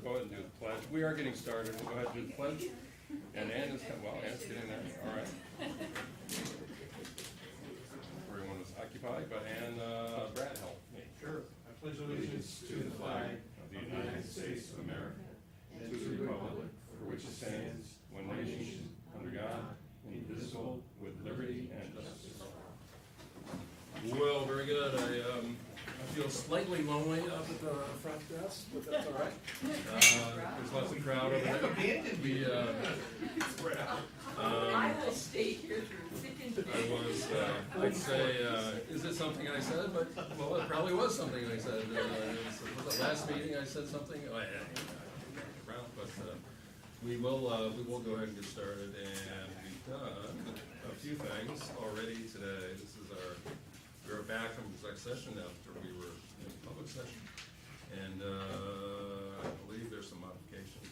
go ahead and do the pledge. We are getting started. We'll go ahead and do the pledge. And Ann is, well, Ann's getting there. All right. Everyone was occupied, but Ann, Brad helped me. Sure. I pledge allegiance to the flag of the United States of America and to the republic for which it stands, one nation, under God, indivisible, with liberty and justice. Well, very good. I feel slightly lonely up at the front desk, but that's all right. There's lots of crowd over there. We, I will stay here through thick and thin. I'd say, is it something I said? But, well, it probably was something I said. Was it last meeting I said something? Oh, yeah, around, but we will go ahead and get started, and we've done a few things already today. We're back from exec session after we were in public session, and I believe there's some modifications.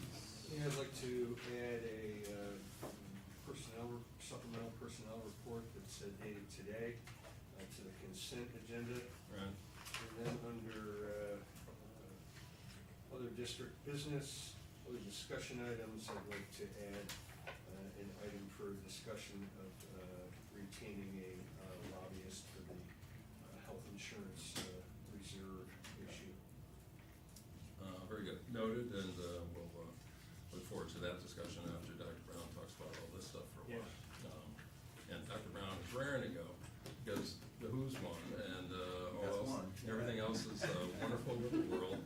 Yeah, I'd like to add a supplemental personnel report that's dated today to the consent agenda. Right. And then under other district business, other discussion items, I'd like to add an item for discussion of retaining a lobbyist for the health insurance reserve issue. Very good. Noted, and we'll look forward to that discussion after Dr. Brown talks about all this stuff for a while. And Dr. Brown is raring to go because the Who's won, and everything else is wonderful with the world,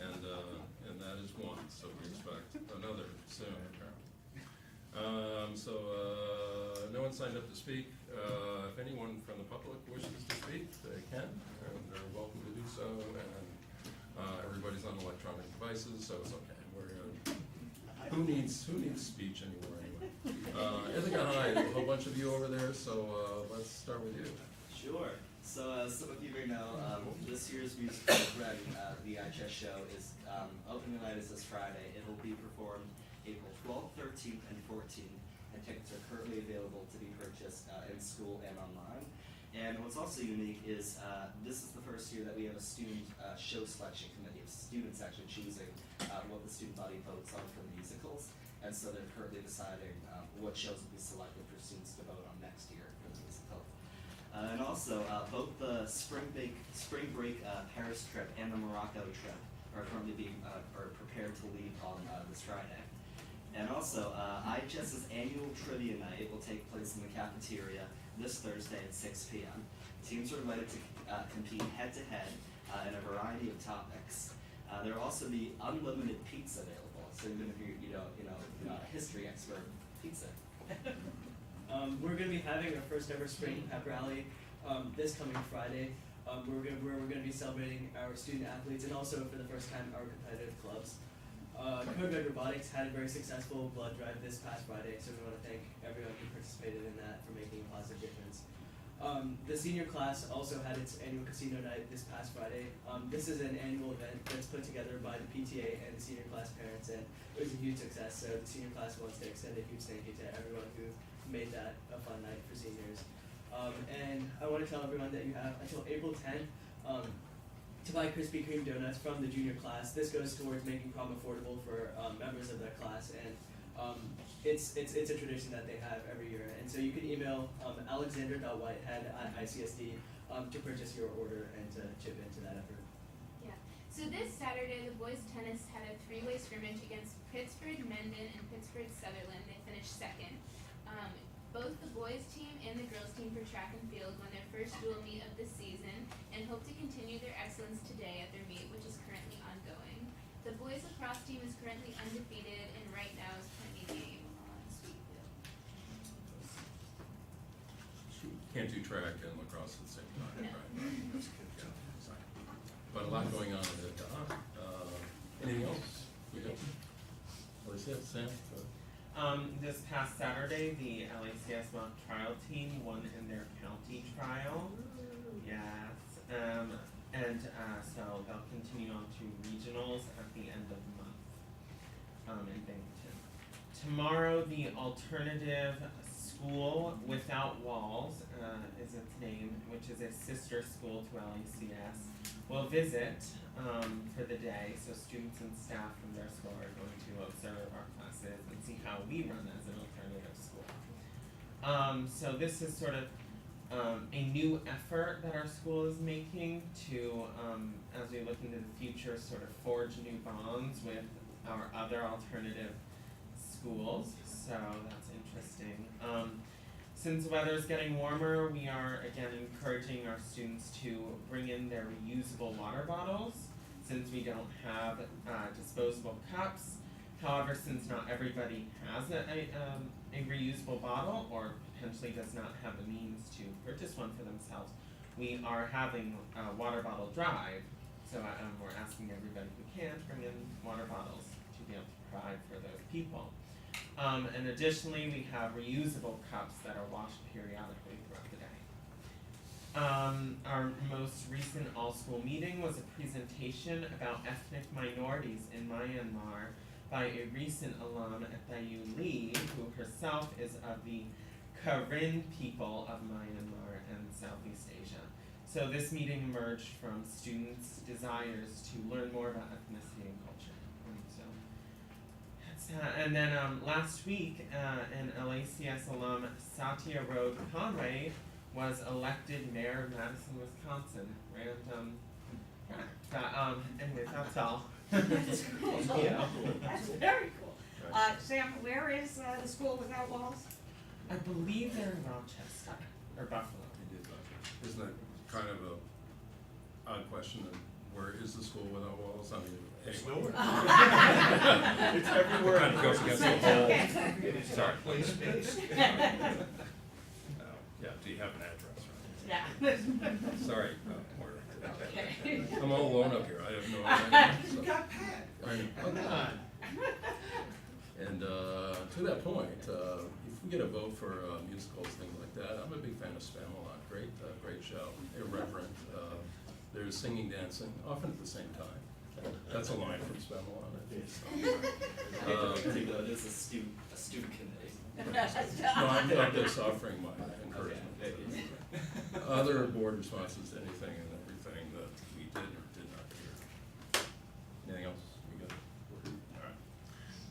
and that is one. So we expect another soon. No one signed up to speak. If anyone from the public wishes to speak, they can, and they're welcome to do so. And everybody's on electronic devices, so it's okay. Who needs speech anymore anyway? Ithaca High, a whole bunch of you over there, so let's start with you. Sure. So some of you may know this year's musical run, the ICSD show, is opening night is this Friday. It will be performed April 12th, 13th, and 14th, and tickets are currently available to be purchased in school and online. And what's also unique is this is the first year that we have a student show selection committee of students actually choosing what the student body votes on for musicals. And so they're currently deciding what shows will be selected for students to vote on next year for the musical. And also, both the spring break Paris trip and the Morocco trip are currently being are prepared to leave on this Friday. And also, IHS's annual trivia night will take place in the cafeteria this Thursday at 6 p.m. Teams are invited to compete head-to-head in a variety of topics. There will also be unlimited pizza available, so even if you're not a history expert, pizza. We're going to be having our first ever spring pep rally this coming Friday. We're going to be celebrating our student athletes and also for the first time our competitive clubs. Code Red Robotics had a very successful blood drive this past Friday, so we want to thank everyone who participated in that for making a positive difference. The senior class also had its annual casino night this past Friday. This is an annual event that's put together by the PTA and the senior class parents, and it was a huge success. So the senior class wants to extend a huge thank you to everyone who made that a fun night for seniors. And I want to tell everyone that you have until April 10th to buy Krispy Kreme donuts from the junior class. This goes towards making prom affordable for members of that class, and it's a tradition that they have every year. And so you can email alexander.whitehead@ICSD to purchase your order and to chip into that effort. Yeah. So this Saturday, the boys tennis had a three-way scrimmage against Pittsburgh, Mendon, and Pittsburgh Sutherland. They finished second. Both the boys team and the girls team for track and field won their first dual meet of the season and hope to continue their excellence today at their meet, which is currently ongoing. The boys lacrosse team is currently undefeated and right now is playing a game on Sweetfield. Can't do track and lacrosse at the same time, No. right? But a lot going on at anything else? We don't. What is it, Sam? This past Saturday, the LACS mock trial team won in their county trial. Yes. So they'll continue on to regionals at the end of the month in Binghamton. Tomorrow, the alternative School Without Walls is its name, which is a sister school to LACS, will visit for the day. So students and staff from their school are going to observe our classes and see how we run as an alternative school. So this is sort of a new effort that our school is making to, as we look into the future, sort of forge new bonds with our other alternative schools. So that's interesting. Since the weather is getting warmer, we are again encouraging our students to bring in their reusable water bottles, since we don't have disposable cups. However, since not everybody has a reusable bottle, or potentially does not have the means to purchase one for themselves, we are having a water bottle drive. So we're asking everybody who can bring in water bottles to be able to provide for those people. And additionally, we have reusable cups that are washed periodically throughout the day. Our most recent all-school meeting was a presentation about ethnic minorities in Myanmar by a recent alum at Dayu Lee, who herself is of the Karen people of Myanmar and Southeast Asia. So this meeting emerged from students' desires to learn more about ethnicity and culture. And so that's that. And then last week, an LACS alum, Satya Road Conway, was elected mayor of Madison, Wisconsin. Random fact. Anyways, that's all. That's cool. Yeah. That's very cool. Sam, where is the School Without Walls? I believe they're in Rochester or Buffalo. Isn't that kind of a odd question, that where is the school without walls? I mean, It's anyway. nowhere. It's everywhere. Kind of goes against the whole, It is sorry. place-based. Yeah, do you have an address, right? Yeah. Sorry, where? Okay. I'm all alone up here, I have no idea. You so- got Pat. Come on. And to that point, if we get a vote for musicals, things like that, I'm a big fan of Spamalot. Great show, irreverent. There's singing, dancing, often at the same time. That's a line from Spamalot, I think. There's a student committee. No, I'm just offering my encouragement. Okay. Other board responses to anything and everything that we did or did not hear. Anything else? We good?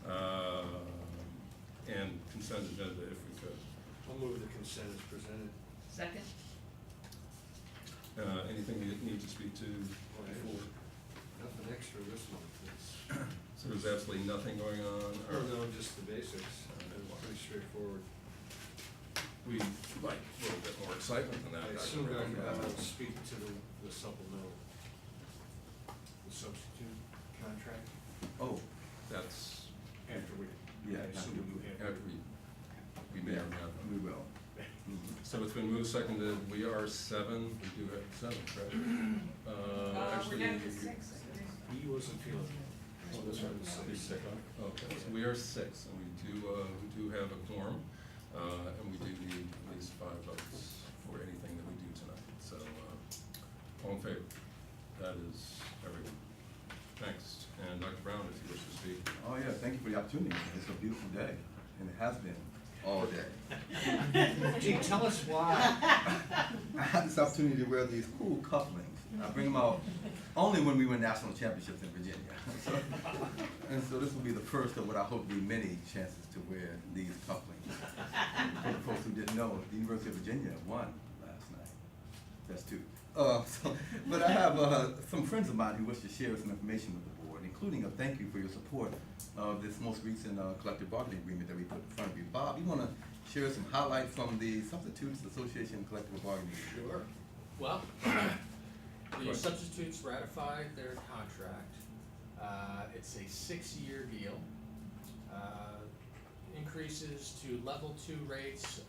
All right. And consent agenda, if we could. I'll move the consent as presented. Second? Anything we need to speak to before? Nothing extra this month. So there's absolutely nothing going on? Or no, just the basics. Pretty straightforward. We like a little bit more excitement than that. I assume I'll speak to the supplemental, the substitute contract Oh, That's after we, Yeah, I assume we do after we may or may not. we will. So it's been moved, seconded, we are seven, we do have seven, correct? Actually, We're down to 6, I think. He wasn't feeling it. Oh, that's right, he's sick, huh? Okay, so we are six, and we do have a quorum, and we do need at least 5 votes for anything that we do tonight. So, all in favor? That is everyone. Thanks. And Dr. Brown, if you wish to speak. Oh, yeah, thank you for the opportunity. It's a beautiful day, and it has been all day. Gee, tell us why. I had this opportunity to wear these cool cufflinks. I bring them out only when we win national championships in Virginia. So this will be the first of what I hope will be many chances to wear these cufflinks. For the folks who didn't know, the University of Virginia won last night. That's 2. But I have some friends of mine who wish to share some information with the board, including a thank you for your support of this most recent collective bargaining agreement that we put in front of you. Bob, you want to share some highlights from the Substitutes Association collective bargaining agreement? Sure. Well, the substitutes ratified their contract. It's a 6-year deal. Increases to level 2 rates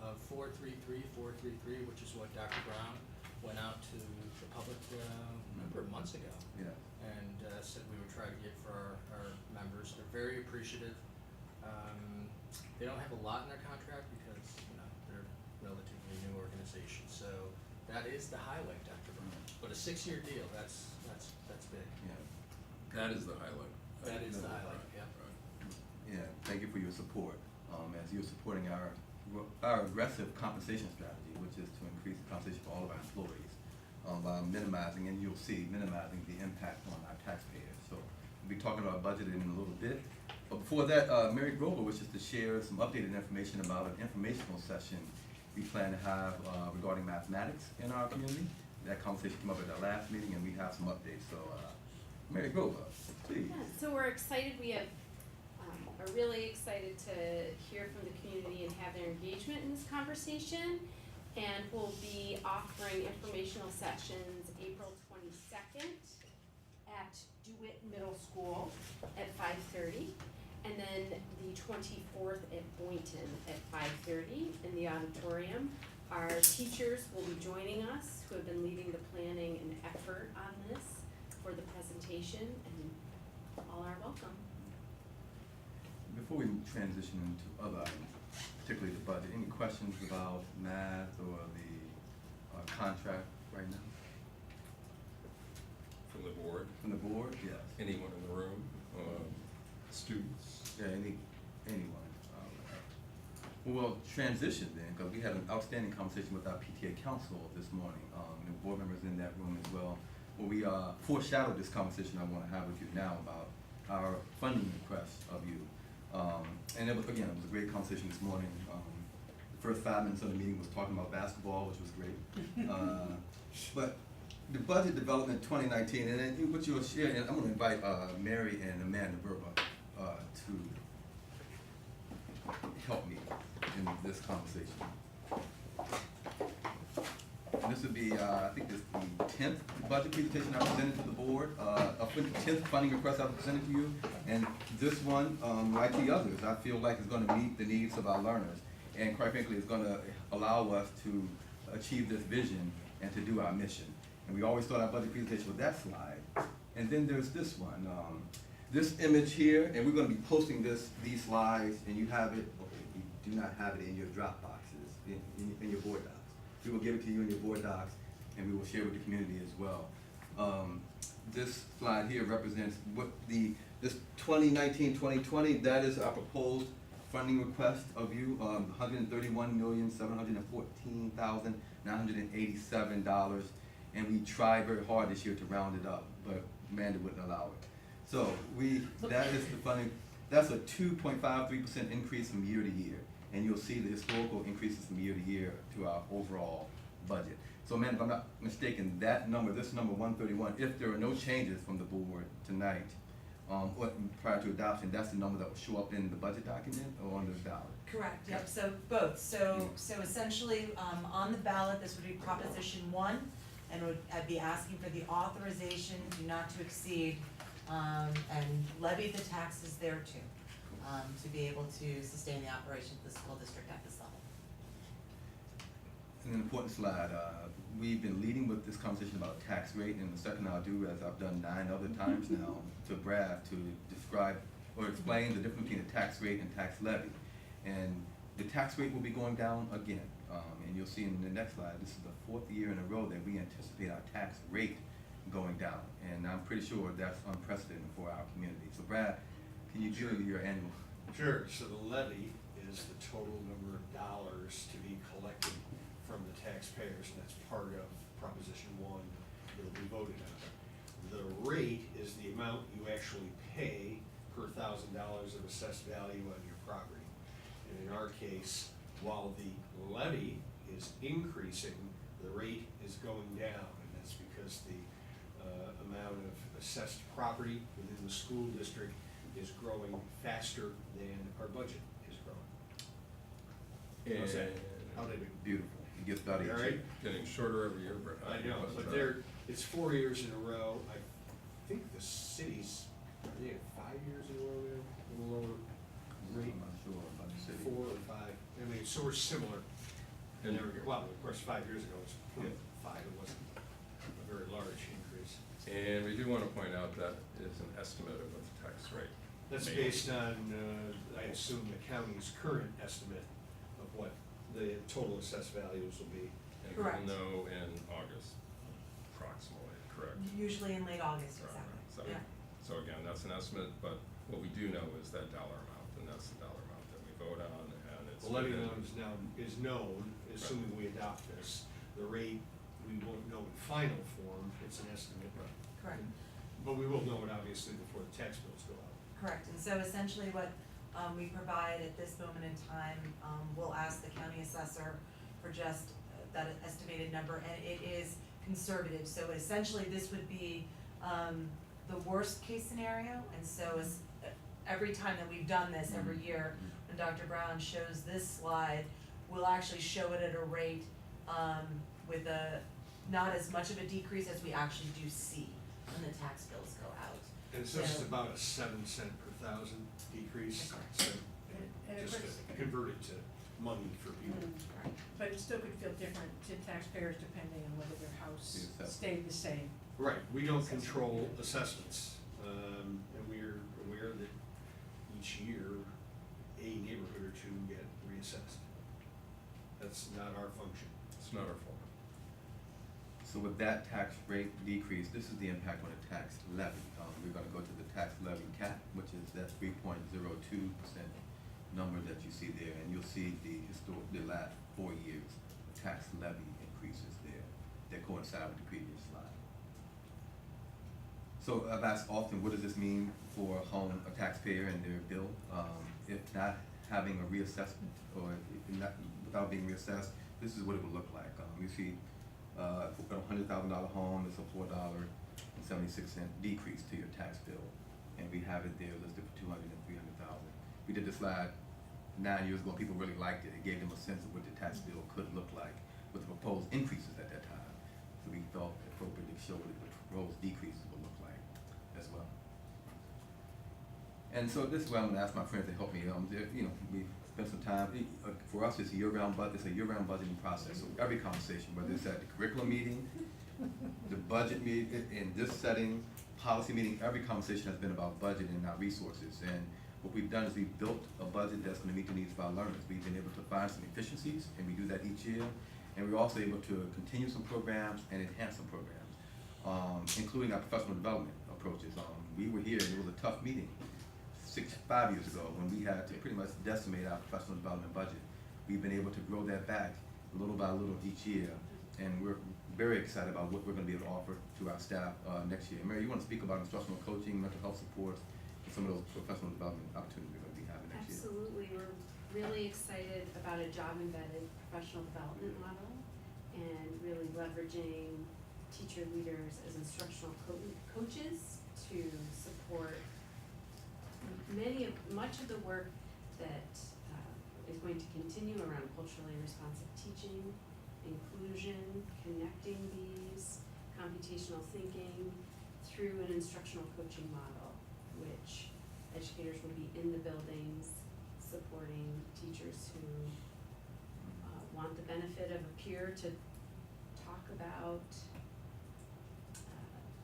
of 433, which is what Dr. Brown went out to the public a number of months ago. Yeah. And said we would try to get for our members. They're very appreciative. They don't have a lot in their contract because, they're a relatively new organization. So that is the highlight, Dr. Brown. But a 6-year deal, that's big. Yeah. That is the highlight. That is the highlight, yeah. Right. Yeah, thank you for your support, as you're supporting our our aggressive compensation strategy, which is to increase the compensation for all of our employees by minimizing, and you'll see, minimizing the impact on our taxpayers. So we'll be talking about budgeting in a little bit. But before that, Mary Grover wishes to share some updated information about an informational session we plan to have regarding mathematics in our community. That conversation came up at our last meeting, and we have some updates. So, Mary Grover, please. Yeah, so we're excited, we have, are really excited to hear from the community and have their engagement in this conversation. And we'll be offering informational sessions April 22nd at DeWitt Middle School at 5:30. And then the 24th at Boynton at 5:30 in the auditorium. Our teachers will be joining us, who have been leading the planning and effort on this for the presentation, and all are welcome. Before we transition into other items, particularly the budget, any questions about math or the contract right now? From the board, From the board? Yes. anyone in the room, students? Yeah, anyone. We'll transition then, because we had an outstanding conversation with our PTA council this morning, the board members in that room as well, where we foreshadowed this conversation I want to have with you now about our funding request of you. And it was, again, it was a great conversation this morning. The first 5 minutes of the meeting was talking about basketball, which was great. But the budget development 2019, and then what you'll share, and I'm going to invite Mary and Amanda Burba to help me in this conversation. And this would be, I think this is the 10th budget presentation I presented to the board, 10th funding request I presented to you. And this one, like the others, I feel like is going to meet the needs of our learners. And quite frankly, it's going to allow us to achieve this vision and to do our mission. And we always start our budget presentation with that slide. And then there's this one, this image here, and we're going to be posting these slides, and you have it, you do not have it in your drop boxes, in your board docs. We will give it to you in your board docs, and we will share with the community as well. This slide here represents what this 2019-2020, that is our proposed funding request of you, $131,714,987, and we tried very hard this year to round it up, but Amanda wouldn't allow it. So that is the funding, that's a 2.53% increase from year to year. And you'll see the historical increases from year to year to our overall budget. So Amanda, if I'm not mistaken, that number, this number 131, if there are no changes from the board tonight, or prior to adoption, that's the number that will show up in the budget document or on the ballot? Correct, yep, so both. So essentially, on the ballot, this would be Proposition 1, and I'd be asking for the authorization not to exceed, and levy the taxes there too, to be able to sustain the operation of the school district at this level. An important slide, we've been leading with this conversation about tax rate, and the second I'll do, as I've done 9 other times now, to Brad to describe or explain the difference between a tax rate and tax levy. And the tax rate will be going down again, and you'll see in the next slide, this is the 4th year in a row that we anticipate our tax rate going down, and I'm pretty sure that's unprecedented for our community. So Brad, can you give me your annual? Sure, so the levy is the total number of dollars to be collected from the taxpayers, and that's part of Proposition 1 that'll be voted on. The rate is the amount you actually pay per $1,000 of assessed value on your property. And in our case, while the levy is increasing, the rate is going down, and that's because the amount of assessed property within the school district is growing faster than our budget is growing. How's that? How did it? Beautiful. It gets better each All year. right. Getting shorter every year, Brett. I know, but it's 4 years in a row. I think the cities, are they at 5 years in a row now, a little lower rate? I'm not sure about the city. 4 or 5, I mean, so we're similar. And there we go, well, of course, 5 years ago it was 0.5, it wasn't a very large increase. And we do want to point out that is an estimate of what the tax rate. That's may be. based on, I assume, the county's current estimate of what the total assessed values will be. And Correct. we'll know in August, approximately, correct? Usually in late August, Right, exactly. So, Yeah. so again, that's an estimate, but what we do know is that dollar amount, and that's the dollar amount that we vote on, and that's. The levy what amount is known, assuming we adopt this. The rate, we won't know in final form, it's an estimate. Correct. But we will know it obviously before the tax bills go out. Correct, and so essentially what we provide at this moment in time, we'll ask the county assessor for just that estimated number, and it is conservative, so essentially this would be the worst case scenario, and so every time that we've done this, every year, when Dr. Brown shows this slide, we'll actually show it at a rate with not as much of a decrease as we actually do see when the tax bills go out. And so this is about a 7 cent per thousand decrease, so And of just course- to convert it to money for people. But it still could feel different to taxpayers depending on whether their house The assessment. stayed the same. Right, we don't control assessments, and we're aware that each year, a neighborhood or two get reassessed. That's not our function. It's not our fault. So with that tax rate decrease, this is the impact on the tax levy. We're gonna go to the tax levy cap, which is that 3.02% number that you see there, and you'll see the last 4 years, tax levy increases there that coincide with the previous slide. So I've asked often, what does this mean for a taxpayer and their bill? If not having a reassessment, or if not, without being reassessed, this is what it would look like. You see, for a $100,000 home, it's a $4.76 decrease to your tax bill, and we have it there listed for 200 and 300,000. We did this slide 9 years ago. People really liked it. It gave them a sense of what the tax bill could look like with the proposed increases at that time. So we felt it appropriate to show what the proposed decreases would look like as well. And so this is where I'm gonna ask my friends to help me. We spent some time. For us, it's a year-round budgeting process. So every conversation, whether it's at the curriculum meeting, the budget meeting, in this setting, policy meeting, every conversation has been about budget and not resources. And what we've done is we've built a budget that's gonna meet the needs of our learners. We've been able to find some efficiencies, and we do that each year. And we're also able to continue some programs and enhance some programs, including our professional development approaches. We were here, and it was a tough meeting 5 years ago when we had to pretty much decimate our professional development budget. We've been able to grow that back little by little each year, and we're very excited about what we're gonna be able to offer to our staff next year. Mary, you wanna speak about instructional coaching, mental health supports, and some of those professional development opportunities we're gonna be having next year? Absolutely, we're really excited about a job-embedded professional development model and really leveraging teacher leaders as instructional coaches to support much of the work that is going to continue around culturally responsive teaching, inclusion, connecting these, computational thinking through an instructional coaching model, which educators will be in the buildings supporting teachers who want the benefit of a peer to talk about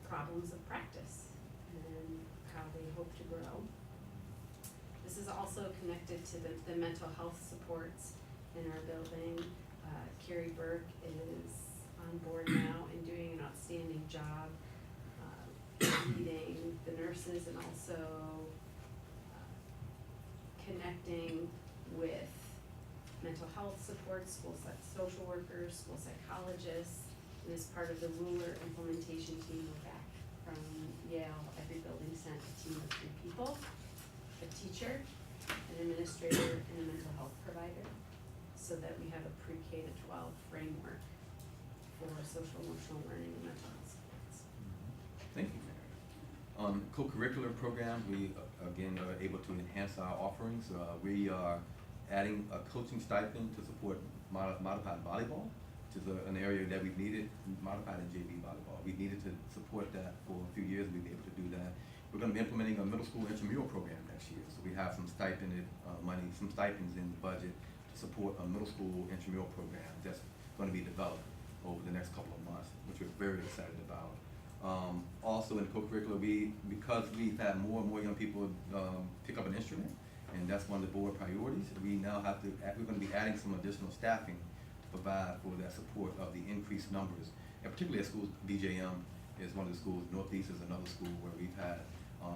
problems of practice and how they hope to grow. This is also connected to the mental health supports in our building. Carrie Burke is on board now and doing an outstanding job leading the nurses and also connecting with mental health supports, social workers, school psychologists, and as part of the ruler implementation team, we're back from Yale. Every building sent a team of 3 people, a teacher, an administrator, and a mental health provider, so that we have a pre-K to 12 framework for social emotional learning and mental health supports. Thank you, Mary. Co-curricular programs, we again are able to enhance our offerings. We are adding a coaching stipend to support modified volleyball, which is an area that we've needed, modified and JV volleyball. We've needed to support that for a few years. We've been able to do that. We're going to be implementing a middle school intramural program next year. So we have some stipended money, some stipends in the budget to support a middle school intramural program that's going to be developed over the next couple of months, which we're very excited about. Also in co-curricular, because we've had more and more young people pick up an instrument, and that's one of the board priorities, we're going to be adding some additional staffing to provide for that support of the increased numbers, and particularly at schools. BJM is one of the schools, Northeast is another school where we've had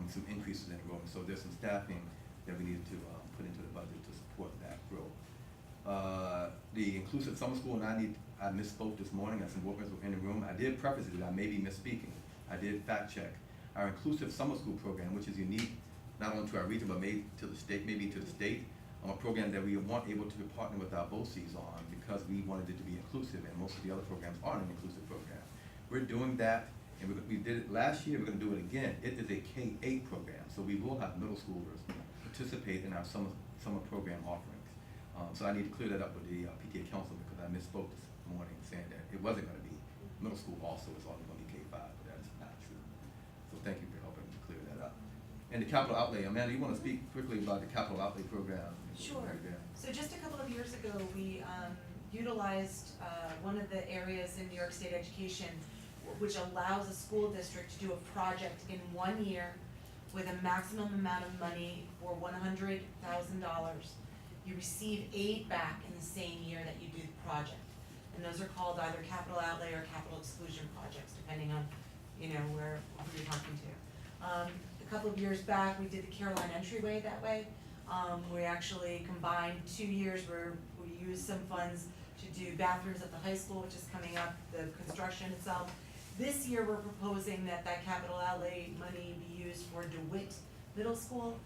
some increases in enrollment. So there's some staffing that we needed to put into the budget to support that growth. The inclusive summer school, and I misspoke this morning, as some board members were in the room. I did preface it that I may be misspeaking. I did fact check. Our inclusive summer school program, which is unique not only to our region, but maybe to the state, a program that we weren't able to partner with our BOCES on because we wanted it to be inclusive, and most of the other programs aren't an inclusive program. We're doing that, and we did it last year, we're gonna do it again. It is a K-8 program, so we will have middle schoolers participate in our summer program offerings. So I need to clear that up with the PTA council because I misspoke this morning saying that it wasn't gonna be middle school also, it's only gonna be K-5, but that is not true. So thank you for helping me clear that up. And the capital outlay, Amanda, you wanna speak quickly about the capital outlay program? Sure. So just a couple of years ago, we utilized one of the areas in New York State education which allows a school district to do a project in 1 year with a maximum amount of money for $100,000. You receive aid back in the same year that you do the project. And those are called either capital outlay or capital exclusion projects, depending on, who you're talking to. A couple of years back, we did the Caroline entryway that way. We actually combined 2 years where we used some funds to do bathrooms at the high school, which is coming up, the construction itself. This year, we're proposing that capital outlay money be used for DeWitt Middle School.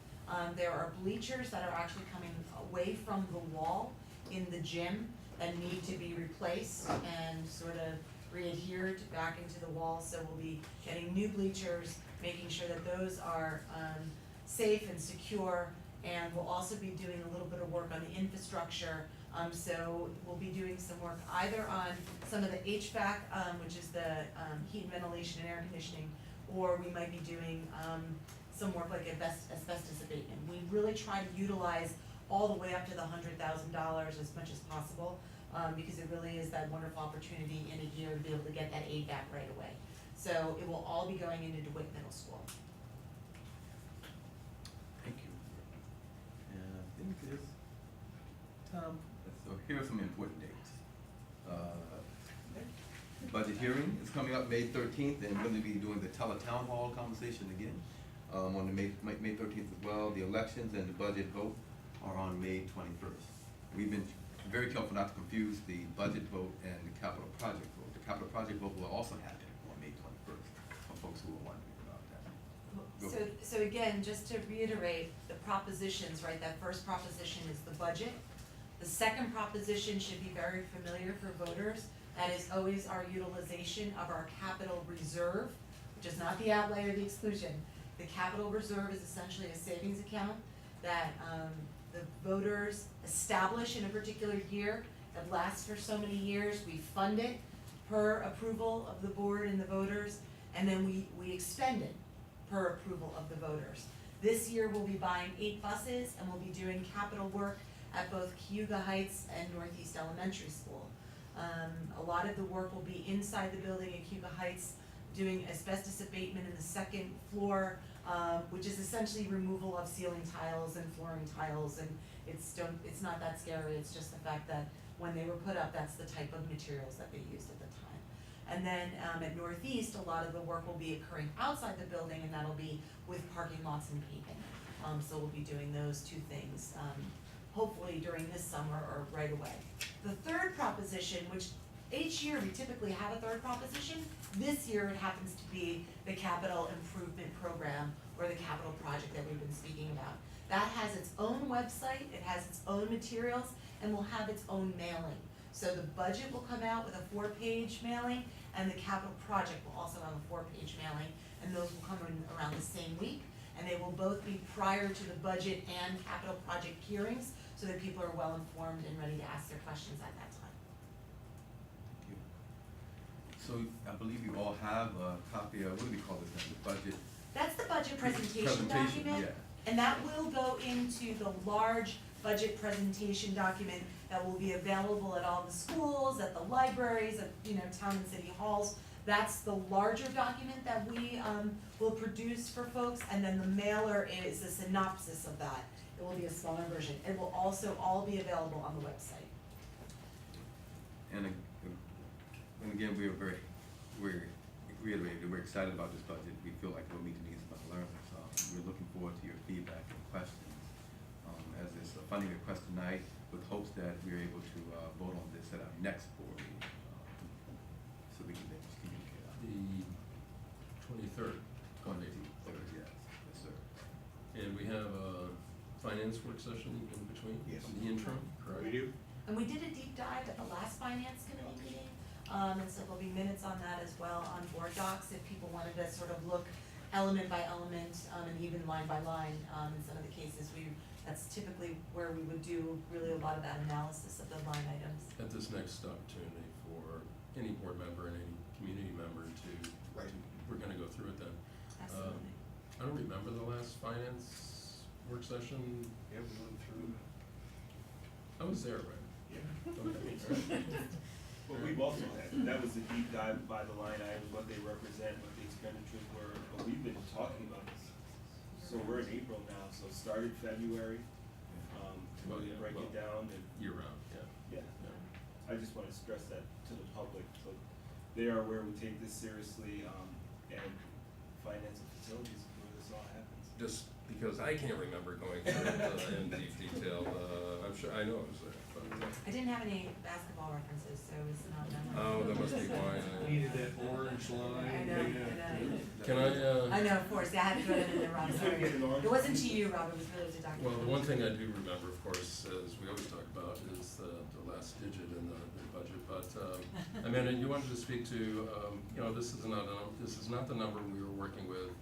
There are bleachers that are actually coming away from the wall in the gym that need to be replaced and sort of re-adhered back into the wall. So we'll be getting new bleachers, making sure that those are safe and secure. And we'll also be doing a little bit of work on the infrastructure. So we'll be doing some work either on some of the HVAC, which is the heat and ventilation and air conditioning, or we might be doing some work like asbestos abatement. We really try to utilize all the way up to the $100,000 as much as possible, because it really is that wonderful opportunity in a year to be able to get that aid back right away. So it will all be going into DeWitt Middle School. Thank you. And I think this, Tom, so here are some important dates. Budget hearing is coming up May 13th, and we're going to be doing the town hall conversation again on the May 13th as well. The elections and the budget vote are on May 21st. We've been very careful not to confuse the budget vote and the capital project vote. The capital project vote will also happen on May 21st, for folks who are wondering about that. So again, just to reiterate the propositions, right, that first proposition is the budget. The second proposition should be very familiar for voters. That is always our utilization of our capital reserve, which is not the outlay or the exclusion. The capital reserve is essentially a savings account that the voters establish in a particular year that lasts for so many years. We fund it per approval of the board and the voters, and then we expend it per approval of the voters. This year we'll be buying 8 buses and we'll be doing capital work at both Cayuga Heights and Northeast Elementary School. A lot of the work will be inside the building at Cayuga Heights, doing asbestos abatement in the second floor, which is essentially removal of ceiling tiles and flooring tiles, and it's not that scary. It's just the fact that when they were put up, that's the type of materials that they used at the time. And then at Northeast, a lot of the work will be occurring outside the building, and that'll be with parking lots and paving. So we'll be doing those 2 things, hopefully during this summer or right away. The third proposition, which each year we typically have a third proposition, this year it happens to be the capital improvement program or the capital project that we've been speaking about. That has its own website, it has its own materials, and will have its own mailing. So the budget will come out with a 4-page mailing, and the capital project will also have a 4-page mailing, and those will come in around the same week, and they will both be prior to the budget and capital project hearings, so that people are well informed and ready to ask their questions at that time. Thank you. So I believe you all have a copy of, what do we call this now, the budget? That's the budget presentation document. Yeah. And that will go into the large budget presentation document that will be available at all the schools, at the libraries, at town and city halls. That's the larger document that we will produce for folks, and then the mailer is a synopsis of that. It will be a smaller version. It will also all be available on the website. And again, we're reiterating that we're excited about this budget. We feel like we'll meet the needs of our learners. We're looking forward to your feedback and questions. As this funding request tonight, with hopes that we're able to vote on this at our next board meeting, so we can then just communicate out. The 23rd. Monday. 23rd, yes, yes, sir. And we have a finance work session in between? Yes. The interim, correct? We do. And we did a deep dive at the last finance committee meeting, and so there'll be minutes on that as well on board docs if people wanted to sort of look element by element, and even line by line, in some of the cases that's typically where we would do really a lot of that analysis of the line items. At this next opportunity for any board member and any community member to, Right. we're gonna go through it then. Absolutely. I don't remember the last finance work session. Yeah, we went through. I was there, right? Yeah. Okay. What we've also had, that was a deep dive by the line items, what they represent, what the expenditures were, but we've been talking about this. So we're in April now, so started February, to Well, really yeah, break well, it down and, Year round, yeah. yeah. Yeah. I just wanna stress that to the public, so they are aware we take this seriously, and finance and facilities is where this all happens. Just because I can't remember going through it in deep detail, I'm sure, I know it was there, but, I didn't have any basketball references, so it was not that much. oh, that must be why. Needed that orange line. I know, Can I, I know, of course, I had to put it in there, Rob, You sorry. couldn't get an orange It wasn't one? to you, Rob, it was really to Dr. well, the one thing I do remember, of course, as we always talk about, is the last digit in the budget, but, Amanda, you wanted to speak to, you know, this is not the number we were working with,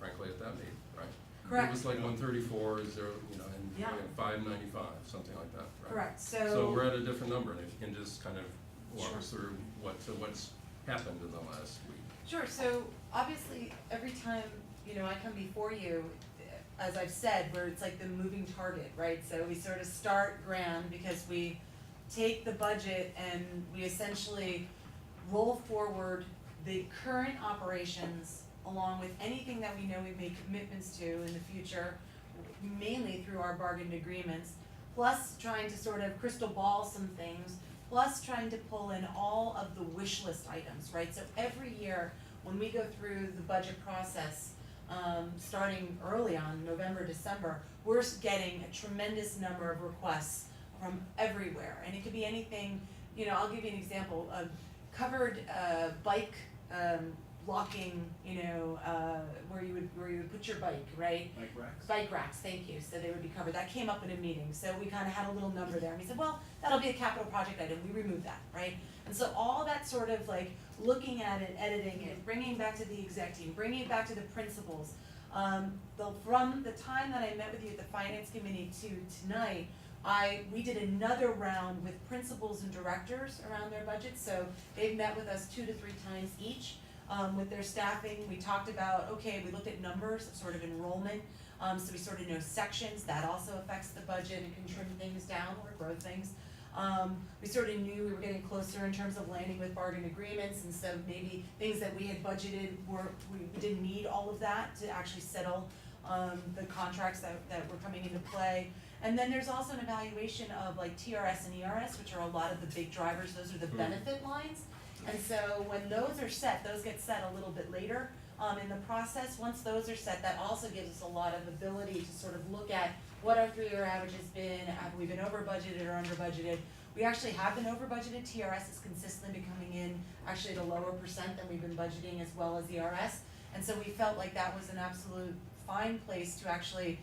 frankly, at that meeting, right? Correct. It was like 134, is there, you know, and Yeah. 595, something like that, right? Correct, So we're at a different number, and if you can just kind of walk Sure. us through what's happened in the last week. Sure, so obviously, every time, you know, I come before you, as I've said, where it's like the moving target, right? So we sort of start grand because we take the budget and we essentially roll forward the current operations along with anything that we know we've made commitments to in the future, mainly through our bargained agreements, plus trying to sort of crystal ball some things, plus trying to pull in all of the wish list items, right? So every year, when we go through the budget process, starting early on, November, December, we're getting a tremendous number of requests from everywhere. And it could be anything, you know, I'll give you an example, covered bike locking, you know, where you would put your bike, right? Like racks? Bike racks, thank you, so they would be covered, that came up in a meeting, so we kinda had a little number there, and we said, well, that'll be a capital project item, we removed that, right? And so all that sort of like, looking at it, editing it, bringing it back to the exec team, bringing it back to the principals. From the time that I met with you at the finance committee to tonight, we did another round with principals and directors around their budgets, so they've met with us 2 to 3 times each. With their staffing, we talked about, okay, we looked at numbers of sort of enrollment, so we sort of know sections, that also affects the budget and can trim things down or grow things. We sort of knew we were getting closer in terms of landing with bargain agreements, and so maybe things that we had budgeted we didn't need all of that to actually settle, the contracts that were coming into play. And then there's also an evaluation of like TRS and ERS, which are a lot of the big drivers, those are the benefit lines. And so when those are set, those get set a little bit later in the process. Once those are set, that also gives us a lot of ability to sort of look at what our 3-year average has been, have we been over budgeted or under budgeted. We actually have been over budgeted. TRS is consistently been coming in actually at a lower percent than we've been budgeting, as well as ERS. And so we felt like that was an absolute fine place to actually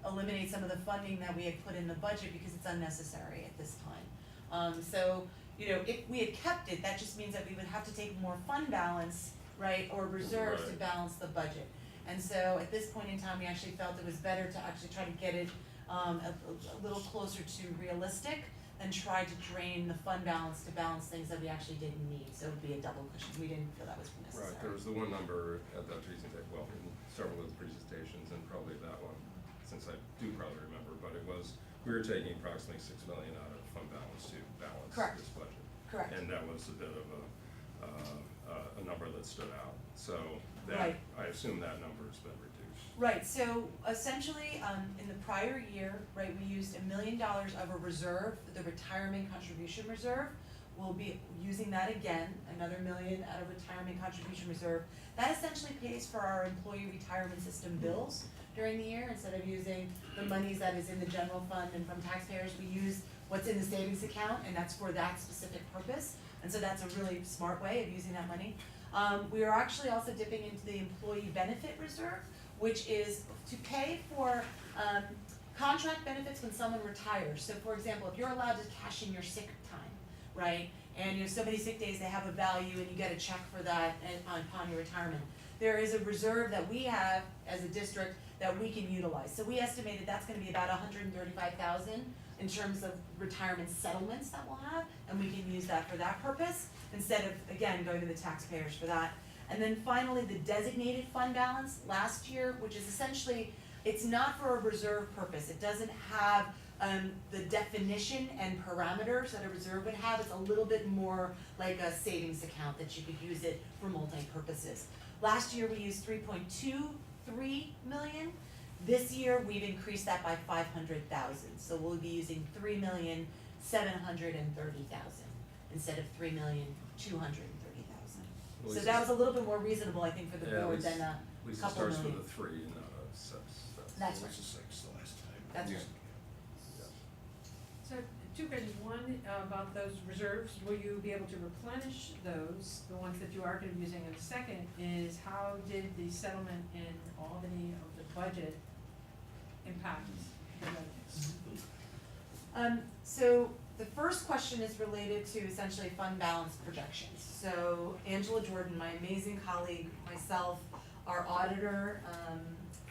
eliminate some of the funding that we had put in the budget because it's unnecessary at this time. So, you know, if we had kept it, that just means that we would have to take more fund balance, right, or reserves to Right. balance the budget. And so at this point in time, we actually felt it was better to actually try to get it a little closer to realistic than try to drain the fund balance to balance things that we actually didn't need. So it would be a double cushion. We didn't feel that was necessary. Right, there was the one number at that presentation, well, in several of the presentations, and probably that one, since I do probably remember, but it was, we were taking approximately $6 million out of fund balance to balance Correct. this budget. Correct. And that was a bit of a number that stood out, so that, Right. I assume that number's been reduced. Right, so essentially, in the prior year, right, we used $1 million of a reserve, the retirement contribution reserve, we'll be using that again, another $1 million out of retirement contribution reserve. That essentially pays for our employee retirement system bills during the year. Instead of using the monies that is in the general fund and from taxpayers, we use what's in the savings account, and that's for that specific purpose. And so that's a really smart way of using that money. We are actually also dipping into the employee benefit reserve, which is to pay for contract benefits when someone retires. So for example, if you're allowed to cash in your sick time, right? And you have so many sick days, they have a value and you get a check for that upon your retirement. There is a reserve that we have as a district that we can utilize. So we estimated that's gonna be about $135,000 in terms of retirement settlements that we'll have, and we can use that for that purpose, instead of, again, going to the taxpayers for that. And then finally, the designated fund balance last year, which is essentially, it's not for a reserve purpose. It doesn't have the definition and parameters that a reserve would have. It's a little bit more like a savings account that you could use it for multi-purposes. Last year, we used $3.23 million. This year, we've increased that by $500,000. So we'll be using $3,730,000 instead of $3,230,000. So that was a little bit more reasonable, I think, for the board than a couple Lisa starts million. with a 3 and not a 6. That's It right. was a 6 the last time. That's Yeah. right. So, two questions, one, about those reserves, will you be able to replenish those, the ones that you are gonna be using? And the second is, how did the settlement in Albany of the budget impact the revenues? So the first question is related to essentially fund balance projections. So Angela Jordan, my amazing colleague, myself, our auditor,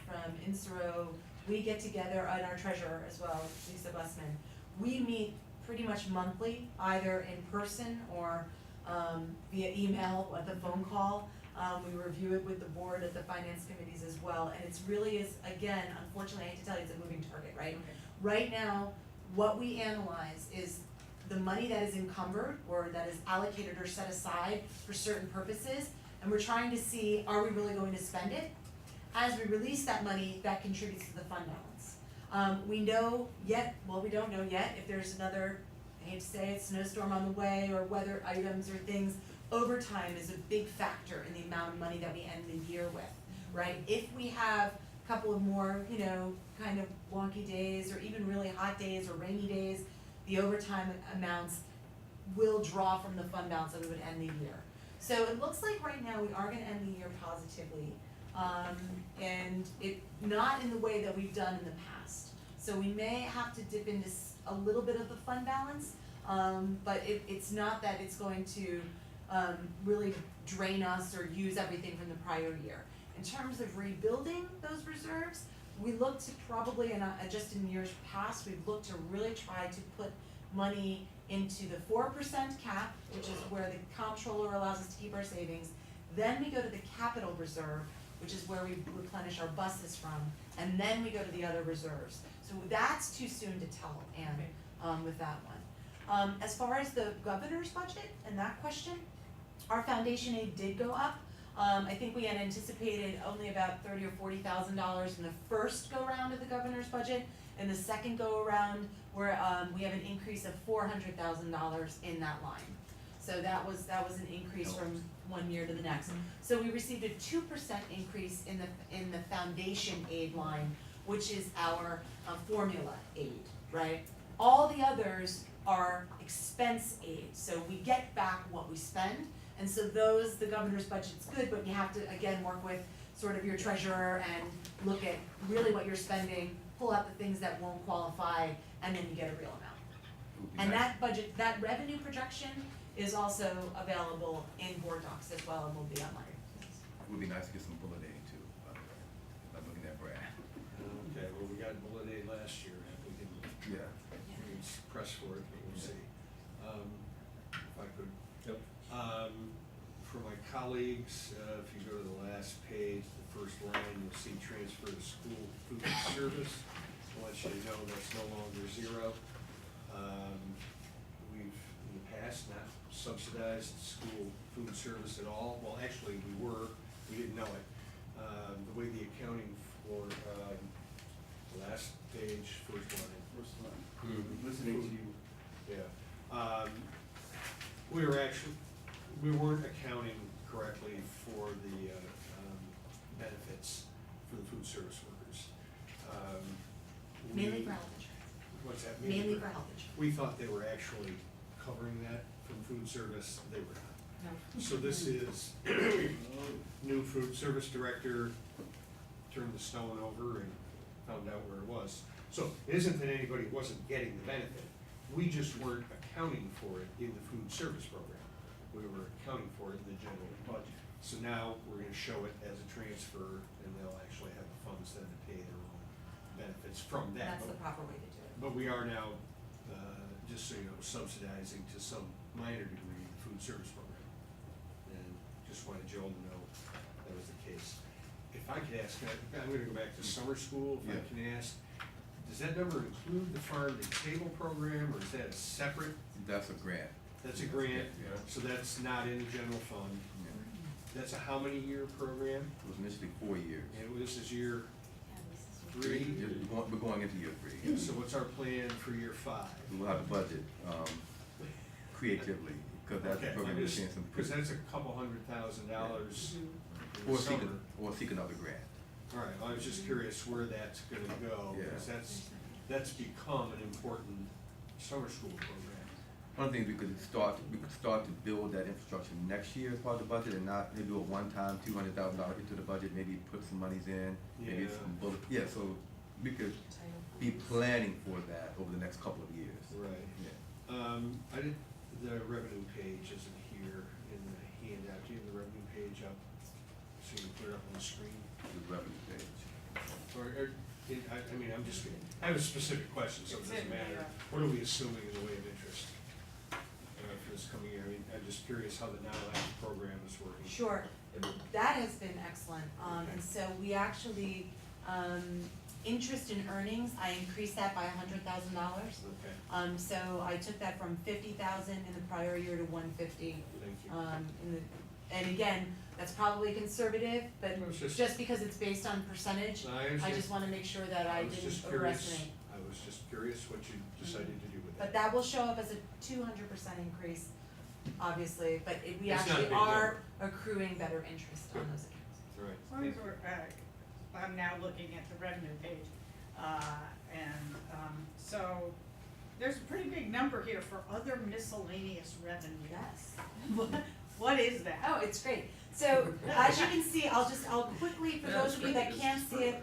from Insero, we get together, and our treasurer as well, Lisa Blessman. We meet pretty much monthly, either in person or via email or the phone call. We review it with the board at the finance committees as well, and it's really is, again, unfortunately, I hate to tell you, it's a moving target, right? Okay. Right now, what we analyze is the money that is encumbered or that is allocated or set aside for certain purposes, and we're trying to see, are we really going to spend it? As we release that money, that contributes to the fund balance. We don't know yet if there's another, I hate to say it, snowstorm on the way or weather items or things. Overtime is a big factor in the amount of money that we end the year with, right? If we have a couple of more, kind of wonky days or even really hot days or rainy days, the overtime amounts will draw from the fund balance that we would end the year. So it looks like right now we are gonna end the year positively, and it, not in the way that we've done in the past. So we may have to dip into a little bit of the fund balance, but it's not that it's going to really drain us or use everything from the prior year. In terms of rebuilding those reserves, we look to probably, and just in years past, we've looked to really try to put money into the 4% cap, which is where the comptroller allows us to keep our savings. Then we go to the capital reserve, which is where we replenish our buses from, and then we go to the other reserves. So that's too soon to tell, Anne, with that one. As far as the governor's budget and that question, our foundation aid did go up. I think we had anticipated only about $30,000 or $40,000 in the first go round of the governor's budget. In the second go around, we have an increase of $400,000 in that line. So that was an increase from one year to the next. So we received a 2% increase in the foundation aid line, which is our formula aid, right? All the others are expense aid, so we get back what we spend. And so the governor's budget's good, but you have to, again, work with sort of your treasurer and look at really what you're spending, pull out the things that won't qualify, and then you get a real amount. And that budget, that revenue projection is also available in board docs as well, and will be online. It would be nice to get some bullet aid too, by the way, if I'm looking at Brad. Okay, well, we got bullet aid last year, and we can press for it, but we'll see. If I could. Yep. For my colleagues, if you go to the last page, the first line, you'll see transfer to school food service. I want you to know that's no longer zero. We've, in the past, not subsidized school food service at all. Well, actually, we didn't know it. The way the accounting for, the last page, first line. Listening to you. Yeah. we weren't accounting correctly for the, benefits for the food service workers. Mainly we- for health insurance. What's that? Mainly for health insurance. We thought they were actually covering that from food service, they were not. No. So this is new food service director turned the stone over and found out where it was. So it isn't that anybody wasn't getting the benefit, we just weren't accounting for it in the food service program. We were accounting for it in the general budget. So now we're gonna show it as a transfer and they'll actually have the funds then to pay their own benefits from that. That's the proper way to do it. But we are now, just so you know, subsidizing to some minor degree the food service program. And just wanted Joel to know that was the case. If I could ask, I'm gonna go back to summer school, if I Yeah. can ask, does that number include the farm to table program, or is that a separate? That's a grant. That's a grant, Yeah. so that's not in the general fund. Yeah. That's a how many year program? It was initially 4 years. And this is year Yeah, this is- three? We're going into year 3. So what's our plan for year 5? We'll have to budget creatively, because that's Okay, we're I'm gonna be just, seeing some. cause that's a couple $100,000 in Or the seek, summer. or seek another grant. All right, I was just curious where that's gonna go, because Yeah. that's become an important summer school program. One thing, we could start to build that infrastructure next year as part of the budget and not maybe do a one-time $200,000 into the budget, maybe put some monies in, maybe Yeah. some bullet, yeah, so we could be planning for that over the next couple of years. Right. Yeah. I did, the revenue page isn't here in the handout, do you have the revenue page up? So you can put it up on the screen? The revenue page. I mean, I have a specific question, so it It's doesn't in the, matter. What are we assuming in the way of interest for this coming year? I mean, I'm just curious how the Now Act program is working. Sure, that has been excellent, and so we actually, interest in earnings, I increased that by $100,000. Okay, So I took that from 50,000 in the prior year to 150, thank you. and again, that's probably conservative, but It was just because it's based on percentage, I I understand. just wanna make sure that I was didn't just curious. overestimate. I was just curious what you decided to do with But that. that will show up as a 200% increase, obviously, but we It's not a actually big are accruing better interest on those accounts. Right. As long as we're, I'm now looking at the revenue page, so there's a pretty big number here for other miscellaneous revenue. Yes. What is that? Oh, it's great. So as you can see, I'll quickly, for Yeah, those it's of you great. that can't see it,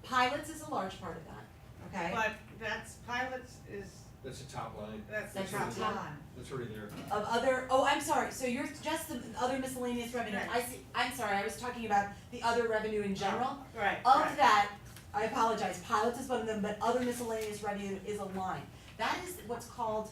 pilots is a large part of that, okay? But that's, pilots is, That's the top line. that's the That's top the top. line. That's already there. Of other, oh, I'm sorry, so you're just the other miscellaneous revenue, Right. I see, I'm sorry, I was talking about the other revenue in general. Right, Of right. that, I apologize, pilots is one of them, but other miscellaneous revenue is a line. That is what's called,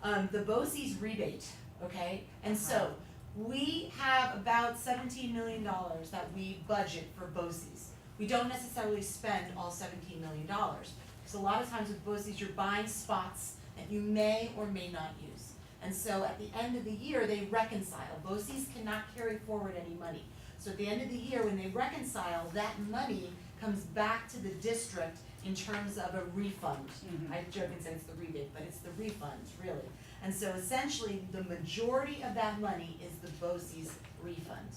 the BOCES rebate, okay? And so, we have about $17 million that we budget for BOCES. We don't necessarily spend all $17 million, because a lot of times with BOCES, you're buying spots that you may or may not use. And so at the end of the year, they reconcile. BOCES cannot carry forward any money. So at the end of the year, when they reconcile, that money comes back to the district in terms of a refund. Mhm. I joke and say it's the rebate, but it's the refunds, really. And so essentially, the majority of that money is the BOCES refund.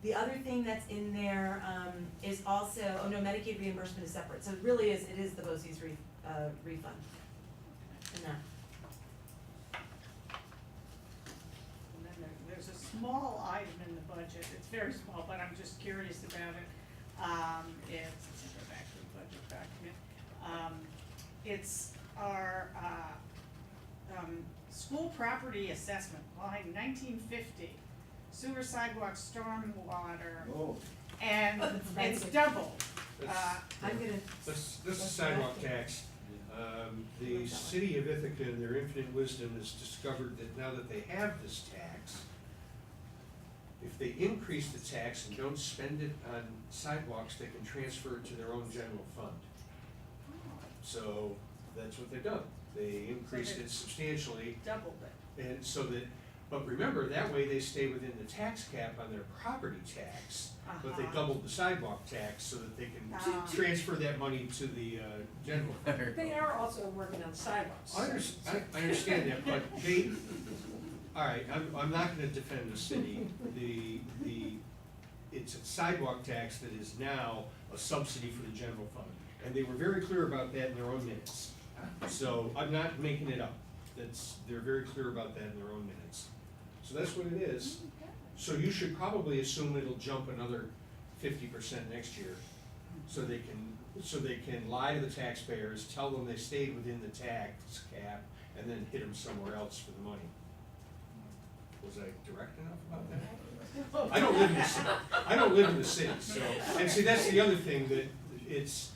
The other thing that's in there, is also, oh no, Medicaid reimbursement is separate, so it really is, it is the BOCES refund. In there. And then there's a small item in the budget, it's very small, but I'm just curious about it. It's, let's go back to the budget document. It's our, school property assessment, line 1950, sewer, sidewalk, stormwater, Oh. and That's it's amazing. doubled. That's- I'm gonna, This is sidewalk tax. The city of Ithaca, in their infinite wisdom, has discovered that now that they have this tax, if they increase the tax and don't spend it on sidewalks, they can transfer it to their own general fund. So that's what they've done. They increased it substantially, Doubled it. and so that, but remember, that way they stay within the tax cap on their property tax, but they Uh-huh. doubled the sidewalk tax so that they can Ah. transfer that money to the general fund. They are also working on sidewalks. I understand that, but All right, I'm not gonna defend the city. It's a sidewalk tax that is now a subsidy for the general fund. And they were very clear about that in their own minutes. So I'm not making it up. They're very clear about that in their own minutes. So that's what it is. So you should probably assume it'll jump another 50% next year. So they can lie to the taxpayers, tell them they stayed within the tax cap, and then hit them somewhere else for the money. Was I direct enough about that? I don't live in the city. I don't live in the city, so, and see, that's the other thing, that it's,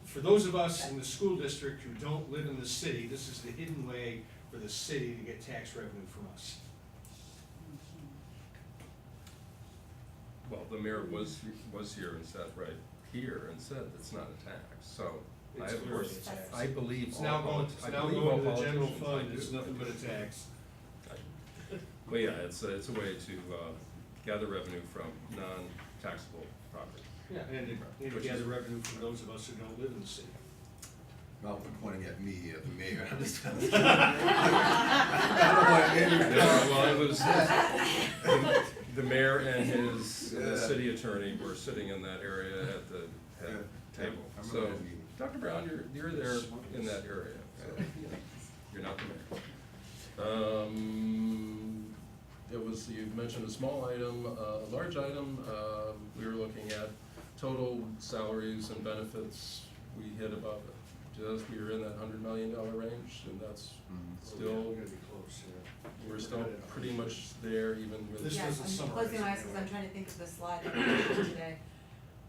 for those of us in the school district who don't live in the city, this is the hidden way for the city to get tax revenue from us. Well, the mayor was here and said, right here, and said it's not a tax, so. It's I, clearly a tax. I believe It's all now going, politi- it's I now believe going all to the general politicians, I fund, do. it's nothing but a tax. But yeah, it's a way to gather revenue from non-taxable property. Yeah, and to gather revenue from those of us who don't live in the city. Ralph was pointing at me as the mayor. I'm just. Yeah, well, it was, the mayor and the city attorney were sitting in that area at the head table. I remember So, that meeting. Dr. Brown, you're there in that area, so you're not the mayor. It was, you mentioned a small item, a large item, we were looking at total salaries and benefits. We hit about, we were in that $100 million range, and that's still, We're gonna be close, yeah. we're still pretty much there even with. This Yeah, was a I'm summary. closing my eyes because I'm trying to think of the slide that we showed today.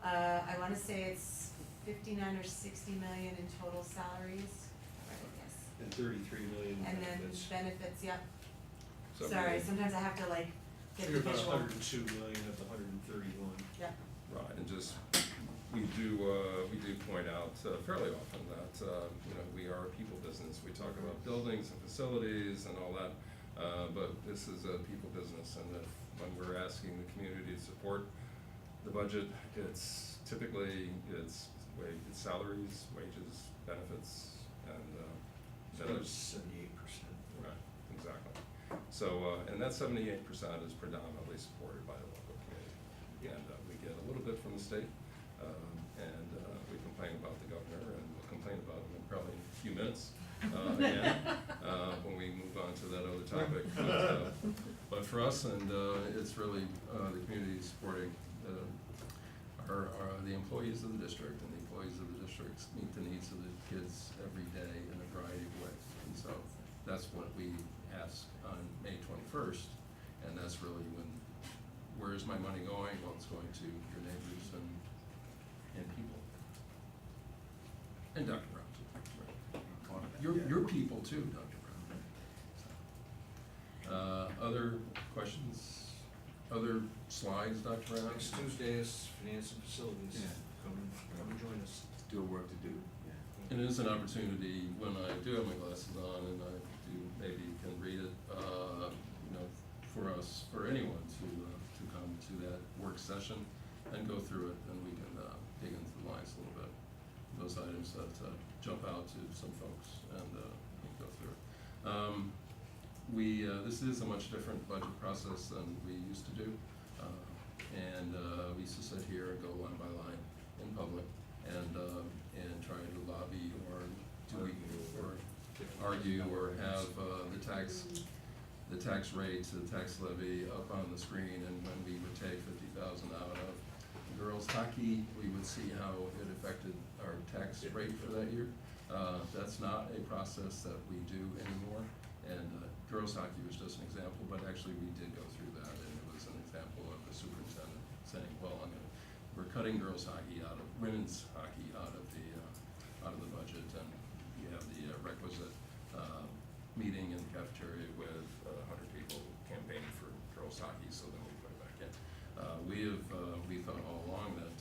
I wanna say it's 59 or 60 million in total salaries, right, yes. And 33 million And then benefits. benefits, yep. So Sorry, we- sometimes I have to like get You're the about visual. 102 million of the 131. Yep. Right, and just, we do point out fairly often that, we are a people business. We talk about buildings and facilities and all that, but this is a people business, and when we're asking the community to support the budget, it's typically, it's salaries, wages, benefits, and, So it's 78%. right, exactly. So, and that 78% is predominantly supported by the local community. And we get a little bit from the state, and we complain about the governor, and we'll complain about him in probably a few minutes, again, when we move on to that other topic. But for us, and it's really the community supporting the employees of the district, and the employees of the district meet the needs of the kids every day in a variety of ways. And so that's what we ask on May 21st, and that's really when, where's my money going? Well, it's going to your neighbors and people. And Dr. Brown too. Right. Your people too, Dr. Brown. Other questions? Other slides, Dr. Brown? Next Tuesday is finance and facilities. Yeah. Come and join us. Still work to do. And it is an opportunity, when I do have my glasses on and I do, maybe can read it, for us, for anyone to come to that work session and go through it, and we can dig into the lines a little bit. Those items that jump out to some folks, and go through it. This is a much different budget process than we used to do. We used to sit here and go line by line in public and try to lobby or argue or have the tax rates, the tax levy up on the screen, and when we would take 50,000 out of girls hockey, we would see how it affected our tax rate for that year. That's not a process that we do anymore, and girls hockey was just an example, but actually we did go through that, and it was an example of the superintendent saying, well, we're cutting girls hockey out of, women's hockey out of the budget, and you have the requisite meeting in the cafeteria with 100 people campaigning for girls hockey, so then we put it back in. We thought all along that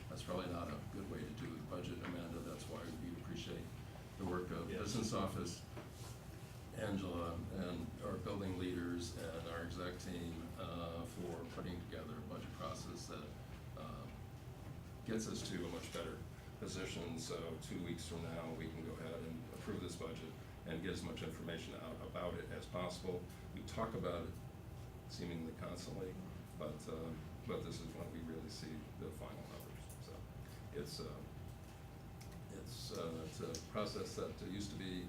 that's probably not a good way to do the budget, Amanda. That's why we appreciate the work of business office, Angela, and our building leaders and our exec team for putting together a budget process that gets us to a much better position. So 2 weeks from now, we can go ahead and approve this budget and get as much information out about it as possible. We talk about it seemingly constantly, but this is when we really see the final numbers. So it's a process that used to be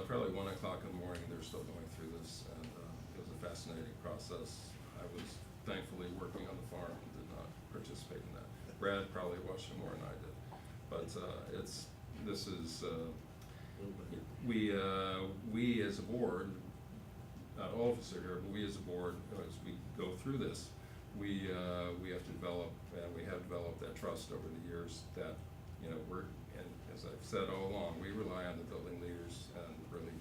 probably 1 o'clock in the morning. They're still going through this, and it was a fascinating process. I was thankfully working on the farm and did not participate in that. Brad probably watched it more than I did, but we as a board, not all of us are here, but we as a board, as we go through this, we have to develop, and we have developed that trust over the years that, and as I've said all along, we rely on the building leaders and really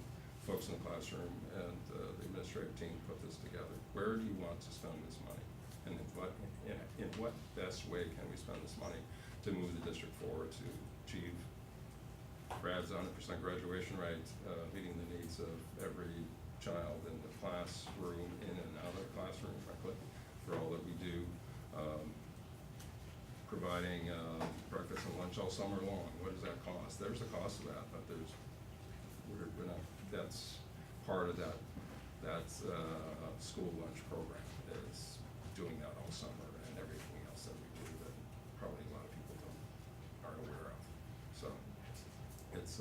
folks in the classroom and the administrative team to put this together. Where do you want to spend this money? And in what best way can we spend this money to move the district forward to achieve Brad's 100% graduation rate, meeting the needs of every child in the classroom, in and out of the classroom, frankly, for all that we do, providing breakfast and lunch all summer long. What does that cost? There's a cost of that, but we're not, that's part of that school lunch program, is doing that all summer, and everything else that we do that probably a lot of people aren't aware of. So it's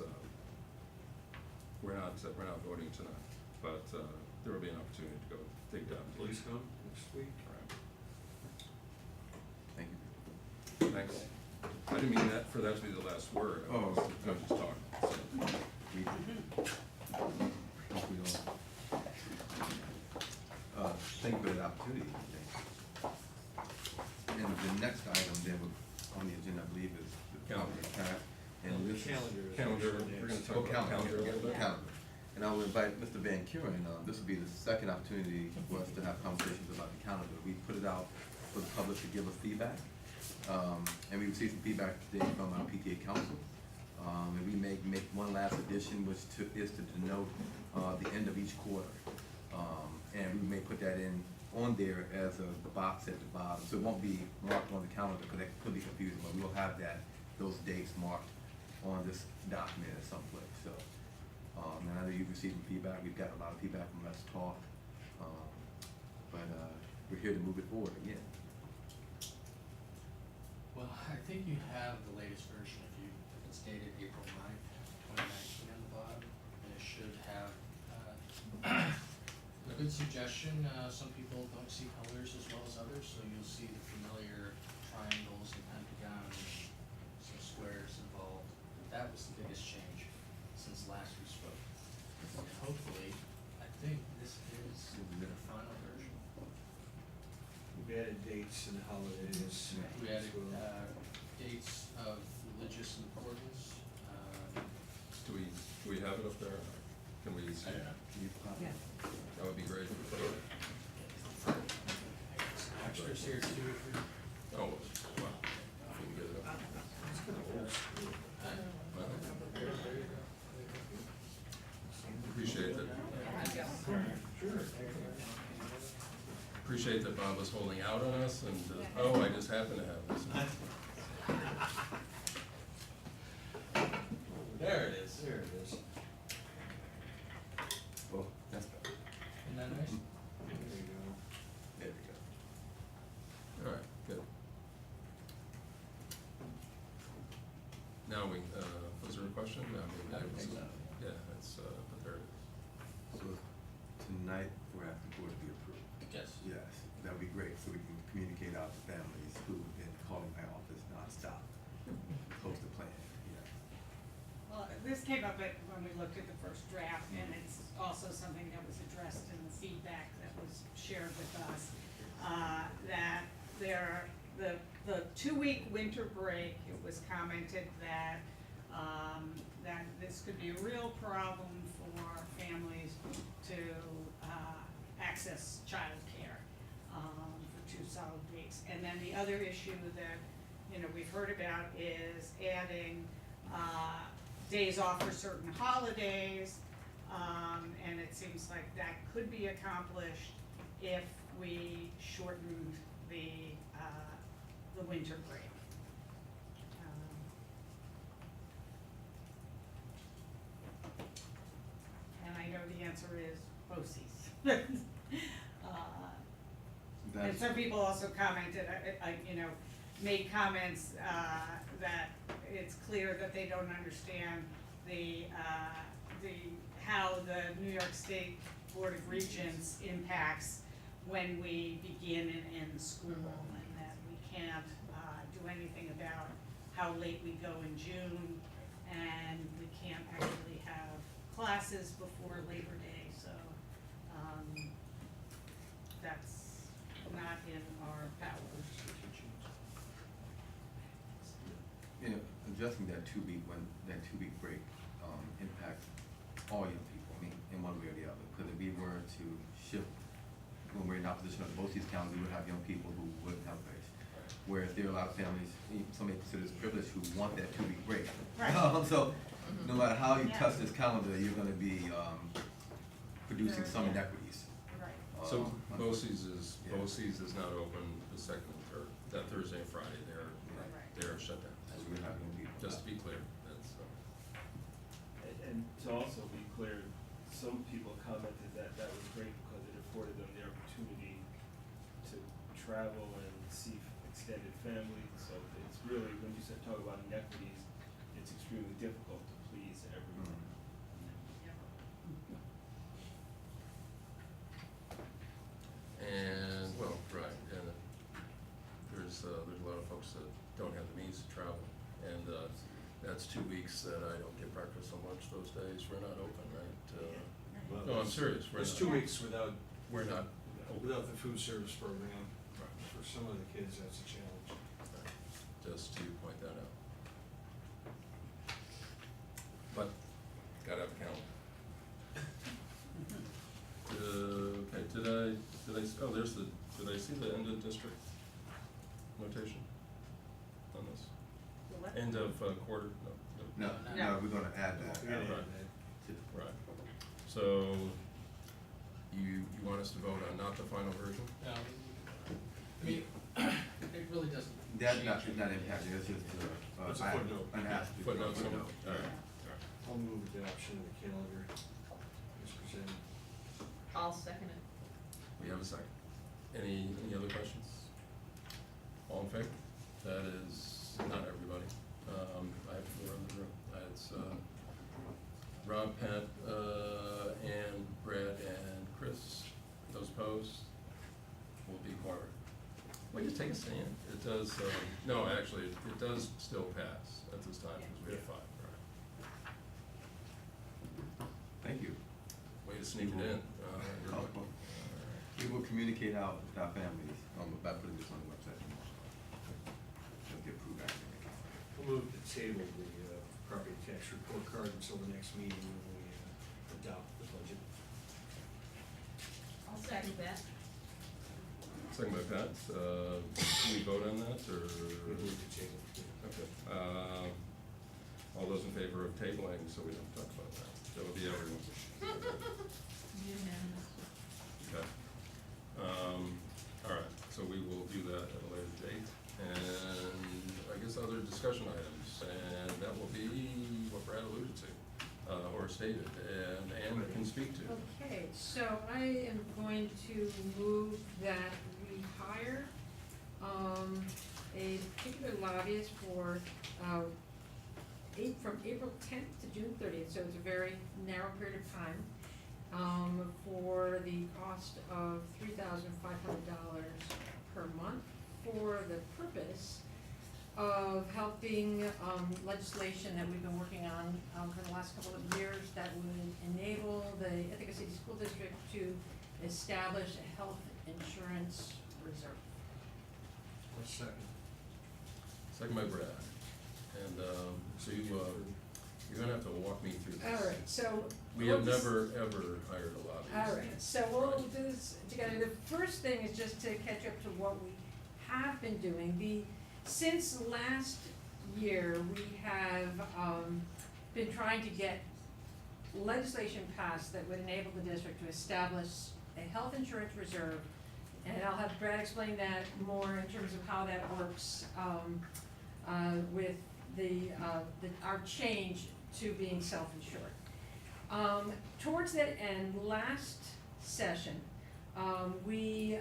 we're not voting tonight, but there will be an opportunity to go dig down. Please come next week. All right. Thank you. Thanks. I didn't mean that for that to be the last word. I was just talking. So. Thank you for that opportunity. And the next item then on the agenda, I believe, is the calendar. And this Calendar. We're going to talk about calendar a little bit. Calendar. And I will invite Mr. Van Kuren. This will be the second opportunity for us to have conversations about the calendar. We put it out for the public to give us feedback. And we received some feedback today from our PTA council. And we may make one last addition, which is to denote the end of each quarter. And we may put that on there as a box at the bottom. So it won't be marked on the calendar because that could be confusing, but we will have those dates marked on this document at some place. So, and I know you've received some feedback. We've got a lot of feedback from Let's Talk. But we're here to move it forward again. Well, I think you have the latest version of you. It's dated April 9th, 2019 on the bottom, and it should have a good suggestion. Some people don't see colors as well as others, so you'll see the familiar triangles and pentagons, some squares involved. That was the biggest change since last we spoke. And hopefully, I think this is the final version. We've added dates and holidays. We added dates of religious importance. Do we have it up there? Can we see it? Yeah. That would be great. Extras here too. Oh, wow. If we can get it up. It's kind of old school. Appreciate that. Appreciate that Bob was holding out on us, and I just happen to have this. There it is. There it is. Well, that's better. Isn't that nice? There you go. There we go. All right, good. Now was there a question? No, I don't think so. Yeah, but there it is. So tonight, we're asking for it to be approved. Yes. Yes, that would be great, so we can communicate out to families who have been calling my office nonstop, post a plan, yeah. Well, this came up when we looked at the first draft, and it's also something that was addressed in the feedback that was shared with us. That the 2-week winter break, it was commented that that this could be a real problem for families to access childcare for 2 solid weeks. And then the other issue that we've heard about is adding days off for certain holidays, and it seems like that could be accomplished if we shortened the winter break. BOCES. And That's- some people also commented, made comments, that it's clear that they don't understand how the New York State Board of Regents impacts when we begin and end school, and that we can't, do anything about how late we go in June, and we can't actually have classes before Labor Day, so, that's not in our power. You know, adjusting that 2 week break, impacts all young people, I mean, in one way or the other. Because if we were to shift, when we're in opposition of both these counties, we would have young people who wouldn't have a place. Whereas there are a lot of families, some may consider this privilege, who want that 2 week break. Right. So, no matter how you touch this calendar, you're gonna be, producing some inequities. Right. So Um, BOCES is, yeah. BOCES is not open the second, or that Thursday and Friday, they're shut down. So we would have young people. Just to be clear, that's, And to also be clear, some people commented that that was great because it afforded them the opportunity to travel and see extended family. So it's really, when you talk about inequities, it's extremely difficult to please everyone. and, well, right, and there's a lot of folks that don't have the means to travel. And, that's 2 weeks that I don't get breakfast and lunch those days, we're not open, right? Well, No, I'm serious, we're It's not. 2 weeks without, We're not open. without the food service program. Right. For some of the kids, that's a challenge. Just to point that out. But, gotta have a calendar. Okay, did I see the end of district notation on this? The what? End of quarter, no. No, we're gonna add that. We're gonna add Right. that. Right. So, you want us to vote on not the final version? No, I mean, it really doesn't. That not change impacting, it's just, It's a footnote. an asterisk. Footnote, Footnote. all right. I'll move adoption of the calendar as presented. I'll second it. We have a second. Any other questions? All in favor? That is not everybody. I have four in the room. It's, Rob, Pat, and Brad and Chris. Those opposed will be quorum. Well, just take a stand. It does, no, actually, it does still pass at this time, because we have 5, right? Thank you. Way to sneak it in. You're lucky. We will communicate out with our families, by putting this on the website tomorrow. It'll get approved after the calendar. We'll move to table the property tax report card until the next meeting when we adopt the budget. I'll second that. Second by Pat. Can we vote on that, or? We move to table. Okay. All those in favor of tabling, so we don't talk about that. That would be everyone. Unanimous. Okay. All right, so we will do that at a later date. And I guess other discussion items, and that will be what Brad alluded to, or stated, and Anne can speak to. Okay, so I am going to move that we hire, a particular lobbyist for, from April 10th to June 30th, so it's a very narrow period of time, for the cost of $3,500 per month for the purpose of helping, legislation that we've been working on, for the last couple of years that would enable the Ithaca City School District to establish a health insurance reserve. A second. Second by Brad. And, so you're gonna have to walk me through this. All right, so. We have never, ever hired a lobbyist. All right, so we'll do this together. The first thing is just to catch up to what we have been doing. Since last year, we have, been trying to get legislation passed that would enable the district to establish a health insurance reserve. And I'll have Brad explain that more in terms of how that works, with our change to being self-insured. Towards that end, last session. We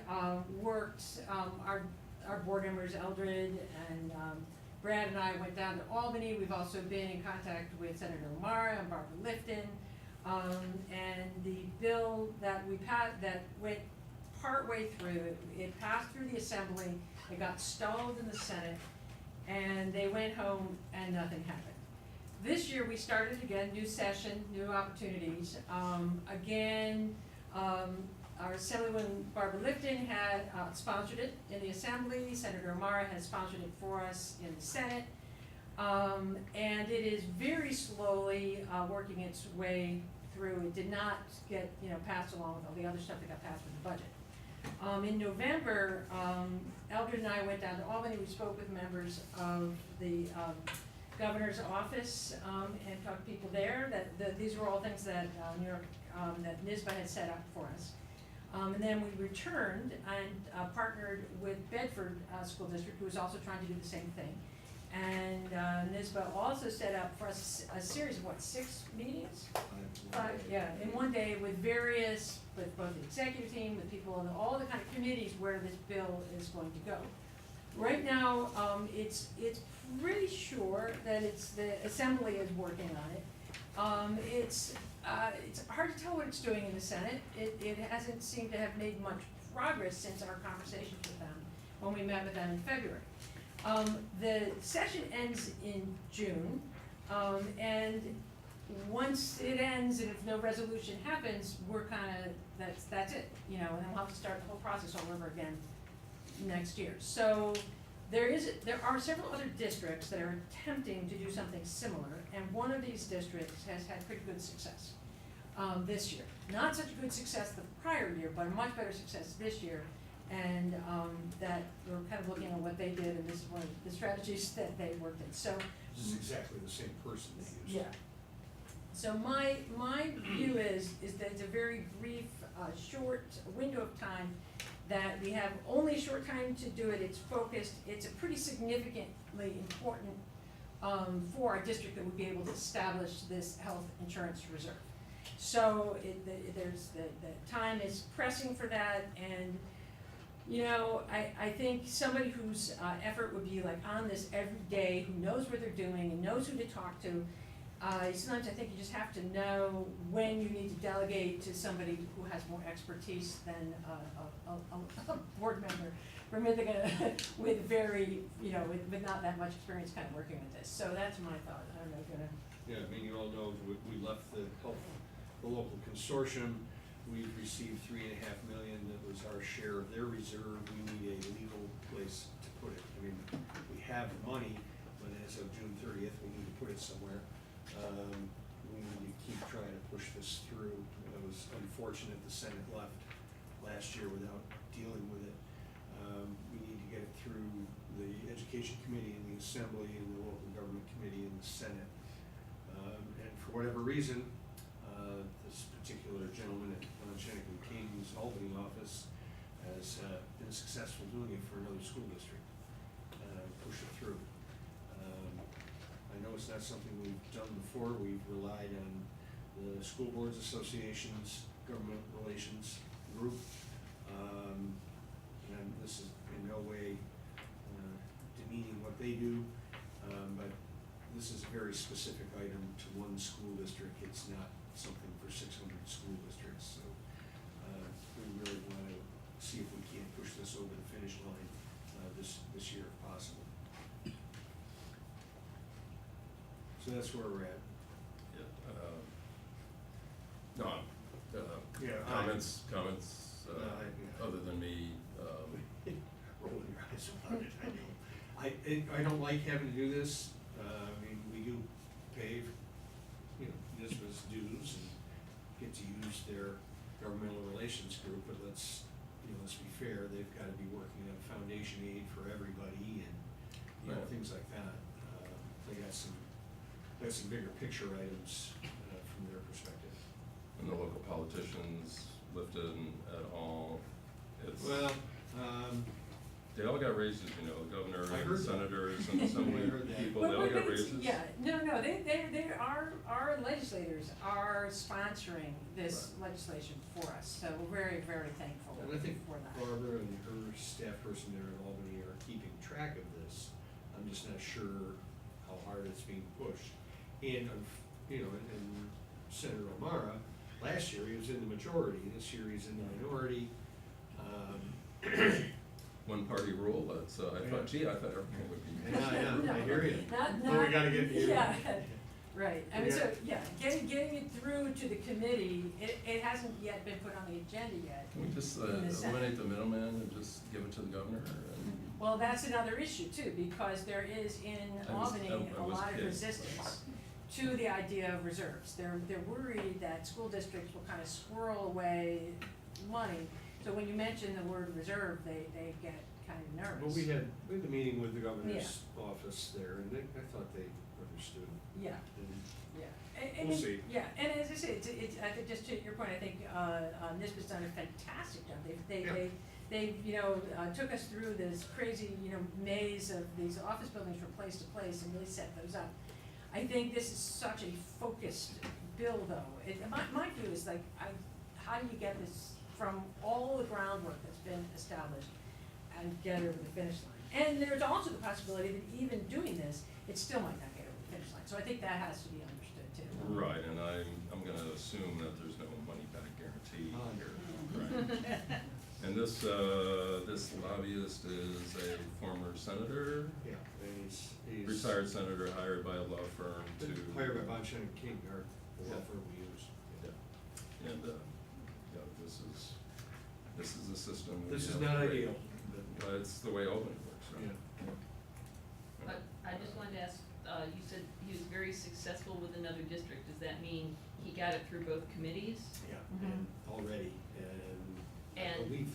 worked, our board members, Eldred and Brad and I went down to Albany. We've also been in contact with Senator O'Mara and Barbara Lifton. And the bill that we passed, that went partway through, it passed through the Assembly, it got stalled in the Senate, and they went home and nothing happened. This year we started again, new session, new opportunities. Our Assemblywoman Barbara Lifton had sponsored it in the Assembly. Senator O'Mara has sponsored it for us in the Senate. And it is very slowly working its way through. It did not get passed along with all the other stuff that got passed with the budget. In November, Eldred and I went down to Albany. We spoke with members of the governor's office and talked to people there. These were all things that New York, that NYSBA had set up for us. And then we returned and partnered with Bedford School District, who was also trying to do the same thing. And NYSBA also set up for us a series of 6 meetings? 5, yeah, in one day with both the executive team, with people in all the kind of committees where this bill is going to go. Right now, it's pretty sure that the Assembly is working on it. It's hard to tell what it's doing in the Senate. It hasn't seemed to have made much progress since our conversations with them when we met with them in February. The session ends in June, and once it ends and if no resolution happens, we're that's it, and then we'll have to start the whole process all over again next year. So there are several other districts that are attempting to do something similar, and one of these districts has had pretty good success this year. Not such a good success the prior year, but a much better success this year. And that we're kind of looking at what they did, and this is one of the strategies that they worked in. So This is exactly the same person they used. yeah. So my view is that it's a very brief, short window of time, that we have only a short time to do it. It's focused. It's a pretty significantly important for our district that would be able to establish this health insurance reserve. So the time is pressing for that, and I think somebody whose effort would be on this every day, who knows what they're doing and knows who to talk to. Sometimes I think you just have to know when you need to delegate to somebody who has more expertise than a board member from Ithaca with very, with not that much experience kind of working with this. So that's my thought. I don't know if you're gonna. Yeah, you all know we left the local consortium. We've received $3.5 million. That was our share of their reserve. We need a legal place to put it. I mean, we have the money, but as of June 30th, we need to put it somewhere. We need to keep trying to push this through. It was unfortunate the Senate left last year without dealing with it. We need to get it through the Education Committee in the Assembly and the Local Government Committee in the Senate. And for whatever reason, this particular gentleman at Shennigan King's Albany office has been successful doing it for another school district, push it through. I know it's not something we've done before. We've relied on the School Boards Association's government relations group, and this is in no way demeaning what they do, but this is a very specific item to one school district. It's not something for 600 school districts, so we really want to see if we can't push this over the finish line this year if possible. So that's where we're at. Yeah, comments, other than me, Rolling your eyes about it, I don't like having to do this. I mean, we do pay, NYSBA's dues and get to use their governmental relations group, but let's be fair, they've got to be working on foundation aid for everybody and, things like that. They got some bigger picture items from their perspective. and the local politicians, Lifton et al. It's, Well, They all got raises, you know, the governor I and heard the that. senators and some of I the heard that. people, they all got raises. Yeah, no, our legislators are sponsoring this legislation for us, so we're very, very thankful And I think for that. Barbara and her staff person there in Albany are keeping track of this. I'm just not sure how hard it's being pushed. And, you know, and Senator O'Mara, last year he was in the majority, this year he's in the minority. One party rule, that's, I Yeah. thought, gee, I thought everything would be. Yeah, I hear you. Not, But we gotta get here. Yeah, right, I mean, so, Yeah. yeah, getting it through to the committee, it hasn't yet been put on the agenda yet. Can we just In the Senate. eliminate the middleman and just give it to the governor? And Well, that's another issue too, because there is in I was- Albany I a was lot of kidding. resistance to the idea of reserves. They're worried that school districts will kind of squirrel away money. So when you mention the word reserve, they get kind of nervous. Well, we had a meeting with the governor's office there, and I thought they understood. Yeah, And yeah. And We'll it- see. Yeah, and as I say, I think just to your point, I think, NISBA's done a fantastic job. Yeah. They, you know, took us through this crazy, you know, maze of these office buildings from place to place and really set those up. I think this is such a focused bill though. My view is like, how do you get this from all the groundwork that's been established and get it over the finish line? And there's also the possibility that even doing this, it still might not get over the finish line. So I think that has to be understood too. Right, and I'm gonna assume that there's no money back guarantee Oh, here. Right. And this lobbyist is a former senator, Yeah, and he's. retired senator hired by a law firm to. Hired by Bob Shannon King, our law Yeah. firm we use. Yeah. And, yeah, this is a system. we This is have not to break. ideal. But it's the way Albany works, right? Yeah. But I just wanted to ask, you said he was very successful with another district, does that mean he got it through both committees? Yeah, Mhm. and already, and I And- believe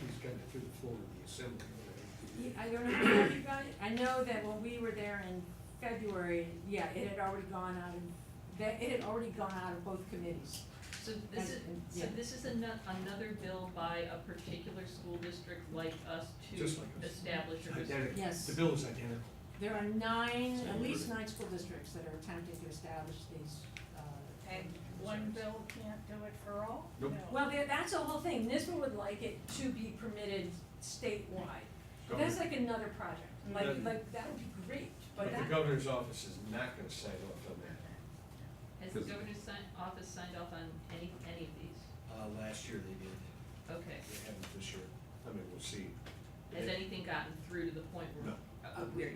he's gotten it through the floor of the assembly already. I don't know how you got it. I know that when we were there in February, yeah, it had already gone out of both committees. So this is, Yeah. so this is another bill by a particular school district like us to Just like us. establish a reserve? Identical. Yes. The bill is identical. There are nine, So at least we're- 9 school districts that are attempting to establish these, And one bill can't do it for all? Nope. No. Well, that's the whole thing. NISBA would like it to be permitted statewide. But that's like another project. Like that would be great, But the governor's office is not gonna sign off on that. Has the Because- governor's office signed off on any of these? Last year they did, Okay. they haven't this year, I mean, we'll see. Has anything gotten through to the point where? No.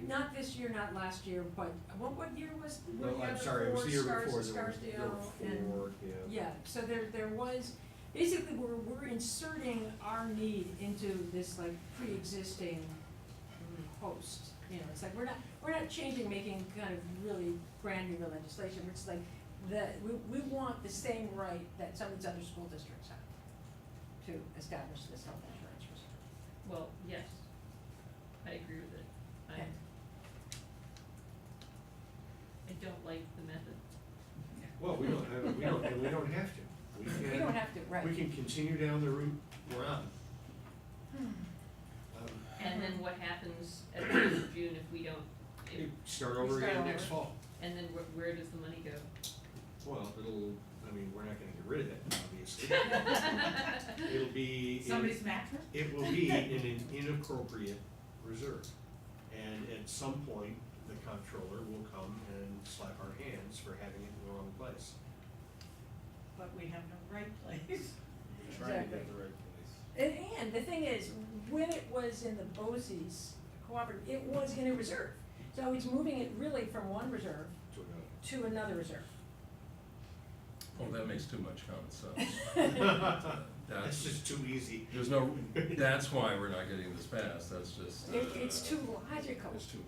Not this year, not last year, but what year was, were No, the I'm other sorry, it was the year four? before, Scarsdale there were and- four, yeah. Yeah, so there was, basically, we're inserting our need into this like pre-existing host. You know, it's like, we're not changing, making kind of really brand new legislation, we're just like, we want the same right that some of these other school districts have to establish this health insurance reserve. Well, yes, I agree with it. Okay. I don't like the method. Well, we don't have to. We don't have to, right. We can continue down the route we're on. And then what happens at the end of June if we don't, if, Start over Start again over. next fall. and then where does the money go? Well, we're not gonna get rid of that, obviously. It'll be. Somebody's mattress? It will be in an inappropriate reserve. And at some point, the comptroller will come and slap our hands for having it in the wrong place. But we have no right place. Trying to get Exactly. the right place. And the thing is, when it was in the BOCES cooperative, it was in a reserve. So it's moving it really from one reserve To another. to another reserve. Oh, that makes too much common sense. That's just too easy. There's no, that's why we're not getting this passed, that's just. It's too logical. It's too,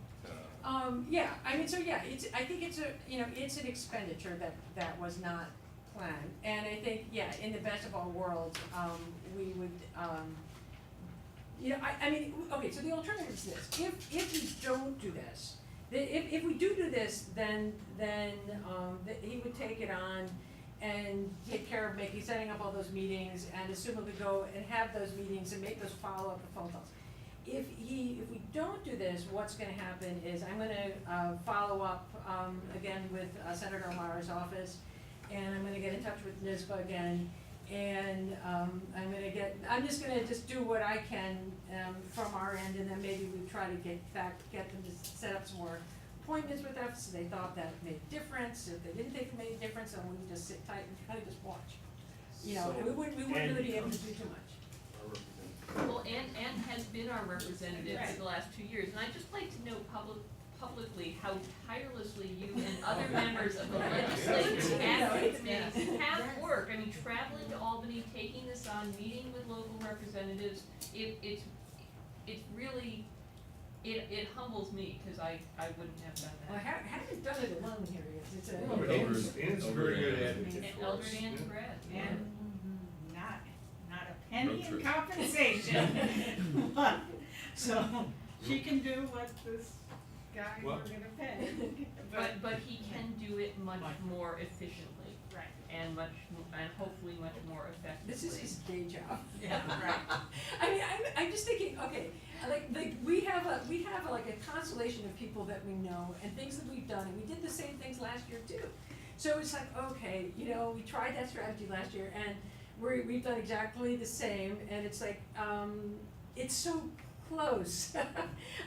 Yeah, I mean, so yeah, I think it's it's an expenditure that was not planned. And I think, yeah, in the best of all worlds, we would, I mean, okay, so the alternative is this. If we don't do this, if we do this, then he would take it on and take care of setting up all those meetings and assumably go and have those meetings and make those follow-up phone calls. if we don't do this, what's gonna happen is I'm gonna, follow up, again with Senator O'Mara's office, and I'm gonna get in touch with NISBA again, and, I'm just gonna do what I can, from our end, and then maybe we try to get them to set up some more appointments with us, so they thought that made a difference. If they didn't think it made a difference, then we would just sit tight and kind of just watch. You know, and we wouldn't really be able to do too much. Our representative. Well, Ann has been our representative for the last 2 years, and I'd just like to note publicly how tirelessly you and other members of the legislative admin committees have worked. I mean, traveling to Albany, taking this on, meeting with local representatives, it's really, it humbles me, cause I wouldn't have done Well, I that. haven't done it alone here yet. It's a. No, but Ann's a very good advocate And for Elder us. Dan Yeah. Brad. And not a penny Road in trip. compensation. So, she can do what this guy we're Well- gonna pay. But he can do it much more efficiently Right. and hopefully much more effectively. This is his day job. Yeah, right. I mean, I'm just thinking, okay, like we have like a constellation of people that we know and things that we've done, and we did the same things last year too. So it's like, okay, you know, we tried that strategy last year, and we've done exactly the same, and it's like, it's so close.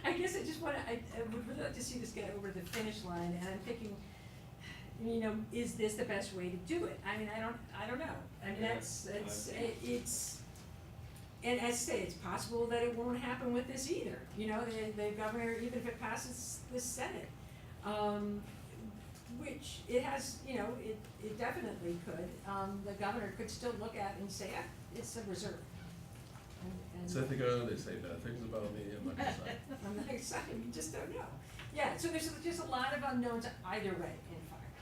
I guess I would really like to see this get over the finish line, and I'm thinking, you know, is this the best way to do it? I mean, I don't know. I mean, it's, and as I say, it's possible that it won't happen with this either. You know, the governor, even if it passes the Senate, which it has, you know, it definitely could. The governor could still look at and say, it's a reserve. And So I think, they say bad things about me, I'm not gonna say. I'm not excited, you just don't know. Yeah, so there's just a lot of unknowns either way, in fact.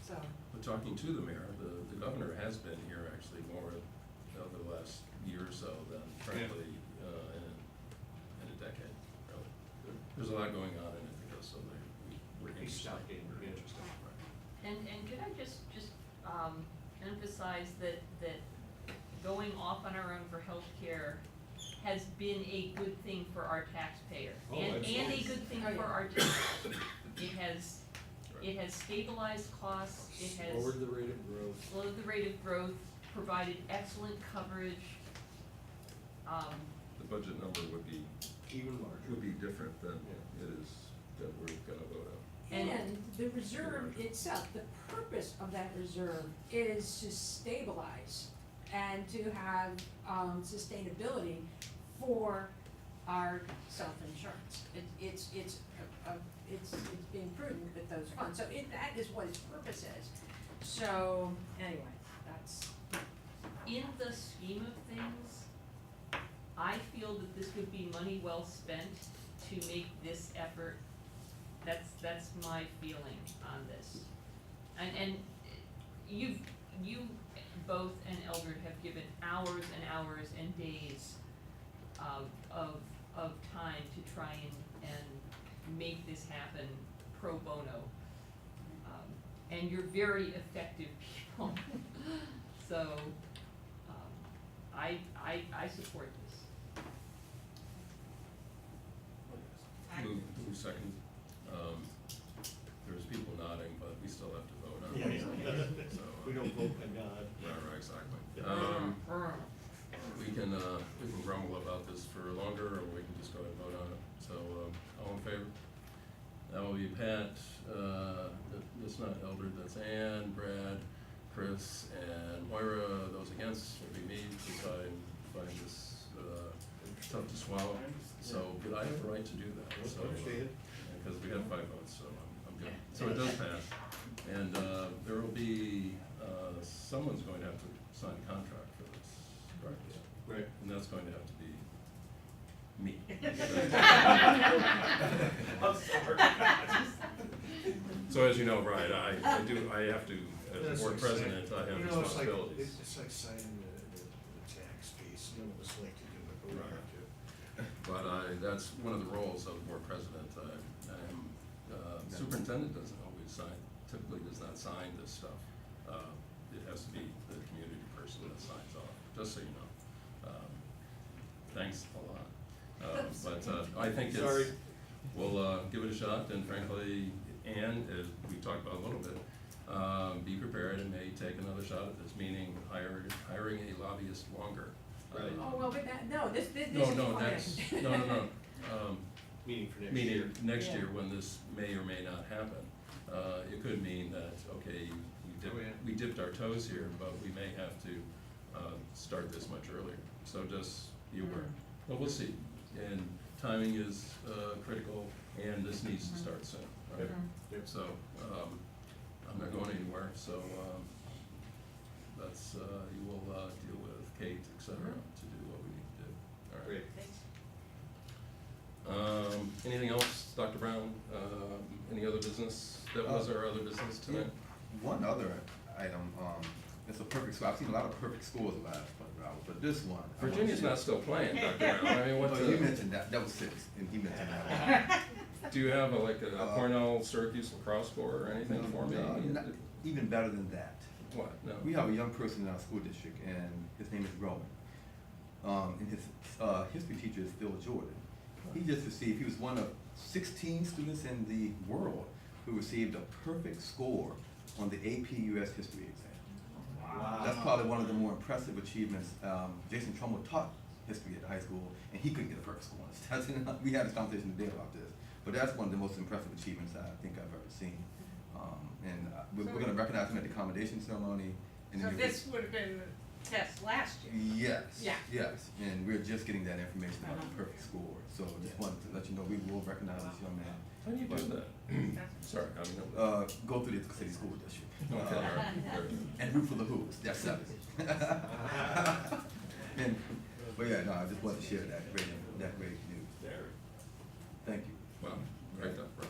So, But talking to the mayor, the governor has been here actually more over the last year or so than frankly, in a decade, really. There's a lot going on, and I think that's something we're He's interested stopped in, we're yeah. interested in, right. And could I just emphasize that going off on our own for healthcare has been a good thing for our taxpayer. Oh, And a absolutely. good thing Oh, for yeah. our taxpayer. It has stabilized costs, it has Lowered the rate of growth. slowed the rate of growth, provided excellent coverage. The budget number would be Even larger. different than Yeah. it is that we're gonna vote on. And- the reserve itself, the purpose of that reserve is to stabilize and to have, sustainability for our self-insurance. It's being prudent with those funds, so that is what its purpose is. So, anyway, that's, In the scheme of things, I feel that this would be money well spent to make this effort. That's my feeling on this. And you both and Eldred have given hours and hours and days of time to try and make this happen pro bono. And you're very effective people. So, I support this. Move second. There's people nodding, but we still have to vote on Yeah, it. yeah. So, We don't vote by God. right, exactly. We can grumble about this for longer, or we can just go ahead and vote on it. So, all in favor? That will be Pat, that's not Eldred, that's Ann, Brad, Chris, and Moira. Those against will be me, because I find this, tough to swallow. So, but I have the right to do that, so. Understand. Because we had 5 votes, so I'm good. So it does pass. And, there will be, someone's going to have to sign a contract for this, correct? Right. And that's going to have to be me. I'm sorry. So as you know, right, I have to, as That's board like president, signing- I have you know, responsibilities. It's like signing the tax piece, none of us like to do it, but we Right. have to. But that's one of the roles of the board president. Superintendent doesn't always sign, typically does not sign this stuff. It has to be the community person that signs off, just so you know. thanks a lot. But I think Sorry. we'll give it a shot, and frankly, and as we talked about a little bit, be prepared and may take another shot at this, meaning hiring a lobbyist longer. Right. Oh, well, but that, no, this is No, fine. that's, no. Meeting for next year. Meaning next Yeah. year when this may or may not happen. It could mean that, okay, Oh, yeah. we dipped our toes here, but we may have to start this much earlier. So just be aware. But we'll see. And timing is critical, and this needs to start soon, right? Yep. So, I'm not going anywhere, so that's, you will deal with Kate, et cetera, to do what we need to do. All right. Great. Anything else, Dr. Brown? Any other business? That was our other business tonight? One other item, it's a perfect score. I've seen a lot of perfect scores the last 24 hours, but this one. I wanna Virginia's share. not still playing, Dr. Brown. I mean, what Oh, the? you mentioned that. That was 6, and he mentioned that. Do you have a Cornell Syracuse lacrosse score or anything for me? Not- even better than that. What? No. We have a young person in our school district, and his name is Roman. And his history teacher is Phil Jordan. He just received, he was one of 16 students in the world who received a perfect score on the AP US History exam. Wow. That's probably one of the more impressive achievements. Jason Trumbull taught history at high school, and he couldn't get a perfect score on it. We had this conversation today about this, but that's one of the most impressive achievements I think I've ever seen. We're going to recognize him at the commendation ceremony. And So then this would have been the test last year. Yes. Yeah. Yes, and we're just getting that information about the perfect score. So just wanted to let you know we will recognize this young man. How do you do that? Sorry, I don't know. Go through the city school district. Okay, all right, very good. And root for the Who's. That's 7. But yeah, no, I just wanted to share that great news. Thank you. Wow, great job, bro.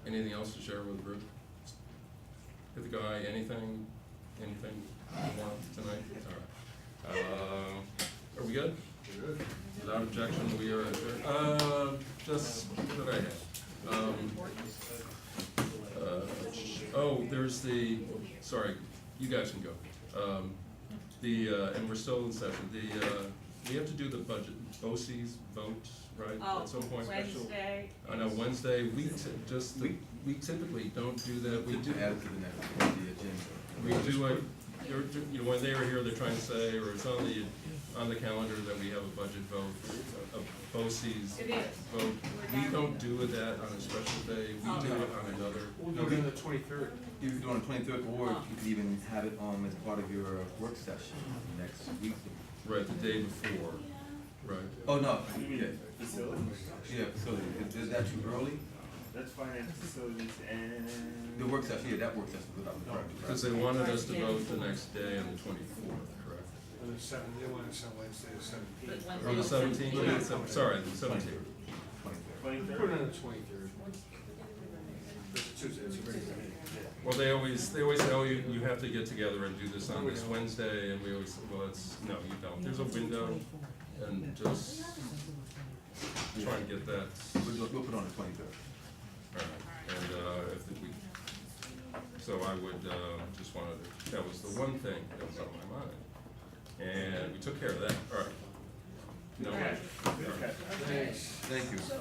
Anything else to share with the group? Hit the guy, anything you want tonight? All right. Are we good? Good. Without objection, we are adjourned. Just what I had. There's the, sorry, you guys can go. And we're still in session, we have to do the budget, BOCES vote, right, Oh, at some point? Wednesday. I know, Wednesday, we typically don't do that, we do. Add it to the next, the agenda. We do it, when they were here, they're trying to say, or it's on the calendar that we have a budget vote, a BOCES It is. vote. We don't do that on a special day, we do it on another. We'll do it on the 23rd. You could do it on the 23rd, or you could even have it as part of your work session next week. Right, the day before, right. Oh, no, You mean yeah, facilities? yeah, facility. Is that too early? That's finance, facilities, and. The work session, yeah, that work session is what I was referring to. Because they wanted us to vote the next day on the 24th, correct? On the 7th, they want us on Wednesday, the 17th. Or the 17th, sorry, the 17th. 23rd. Put it on the 23rd. It's a Tuesday, it's a regular meeting. Well, they always say, oh, you have to get together and do this on this Wednesday, and we always say, well, no, you don't. There's a window, and just try and get that. We'll put it on the 23rd. All right, and so I would just wanted to, that was the one thing that was on my mind. And we took care of that, all right. No, Okay. Okay. Thanks. Thank you. So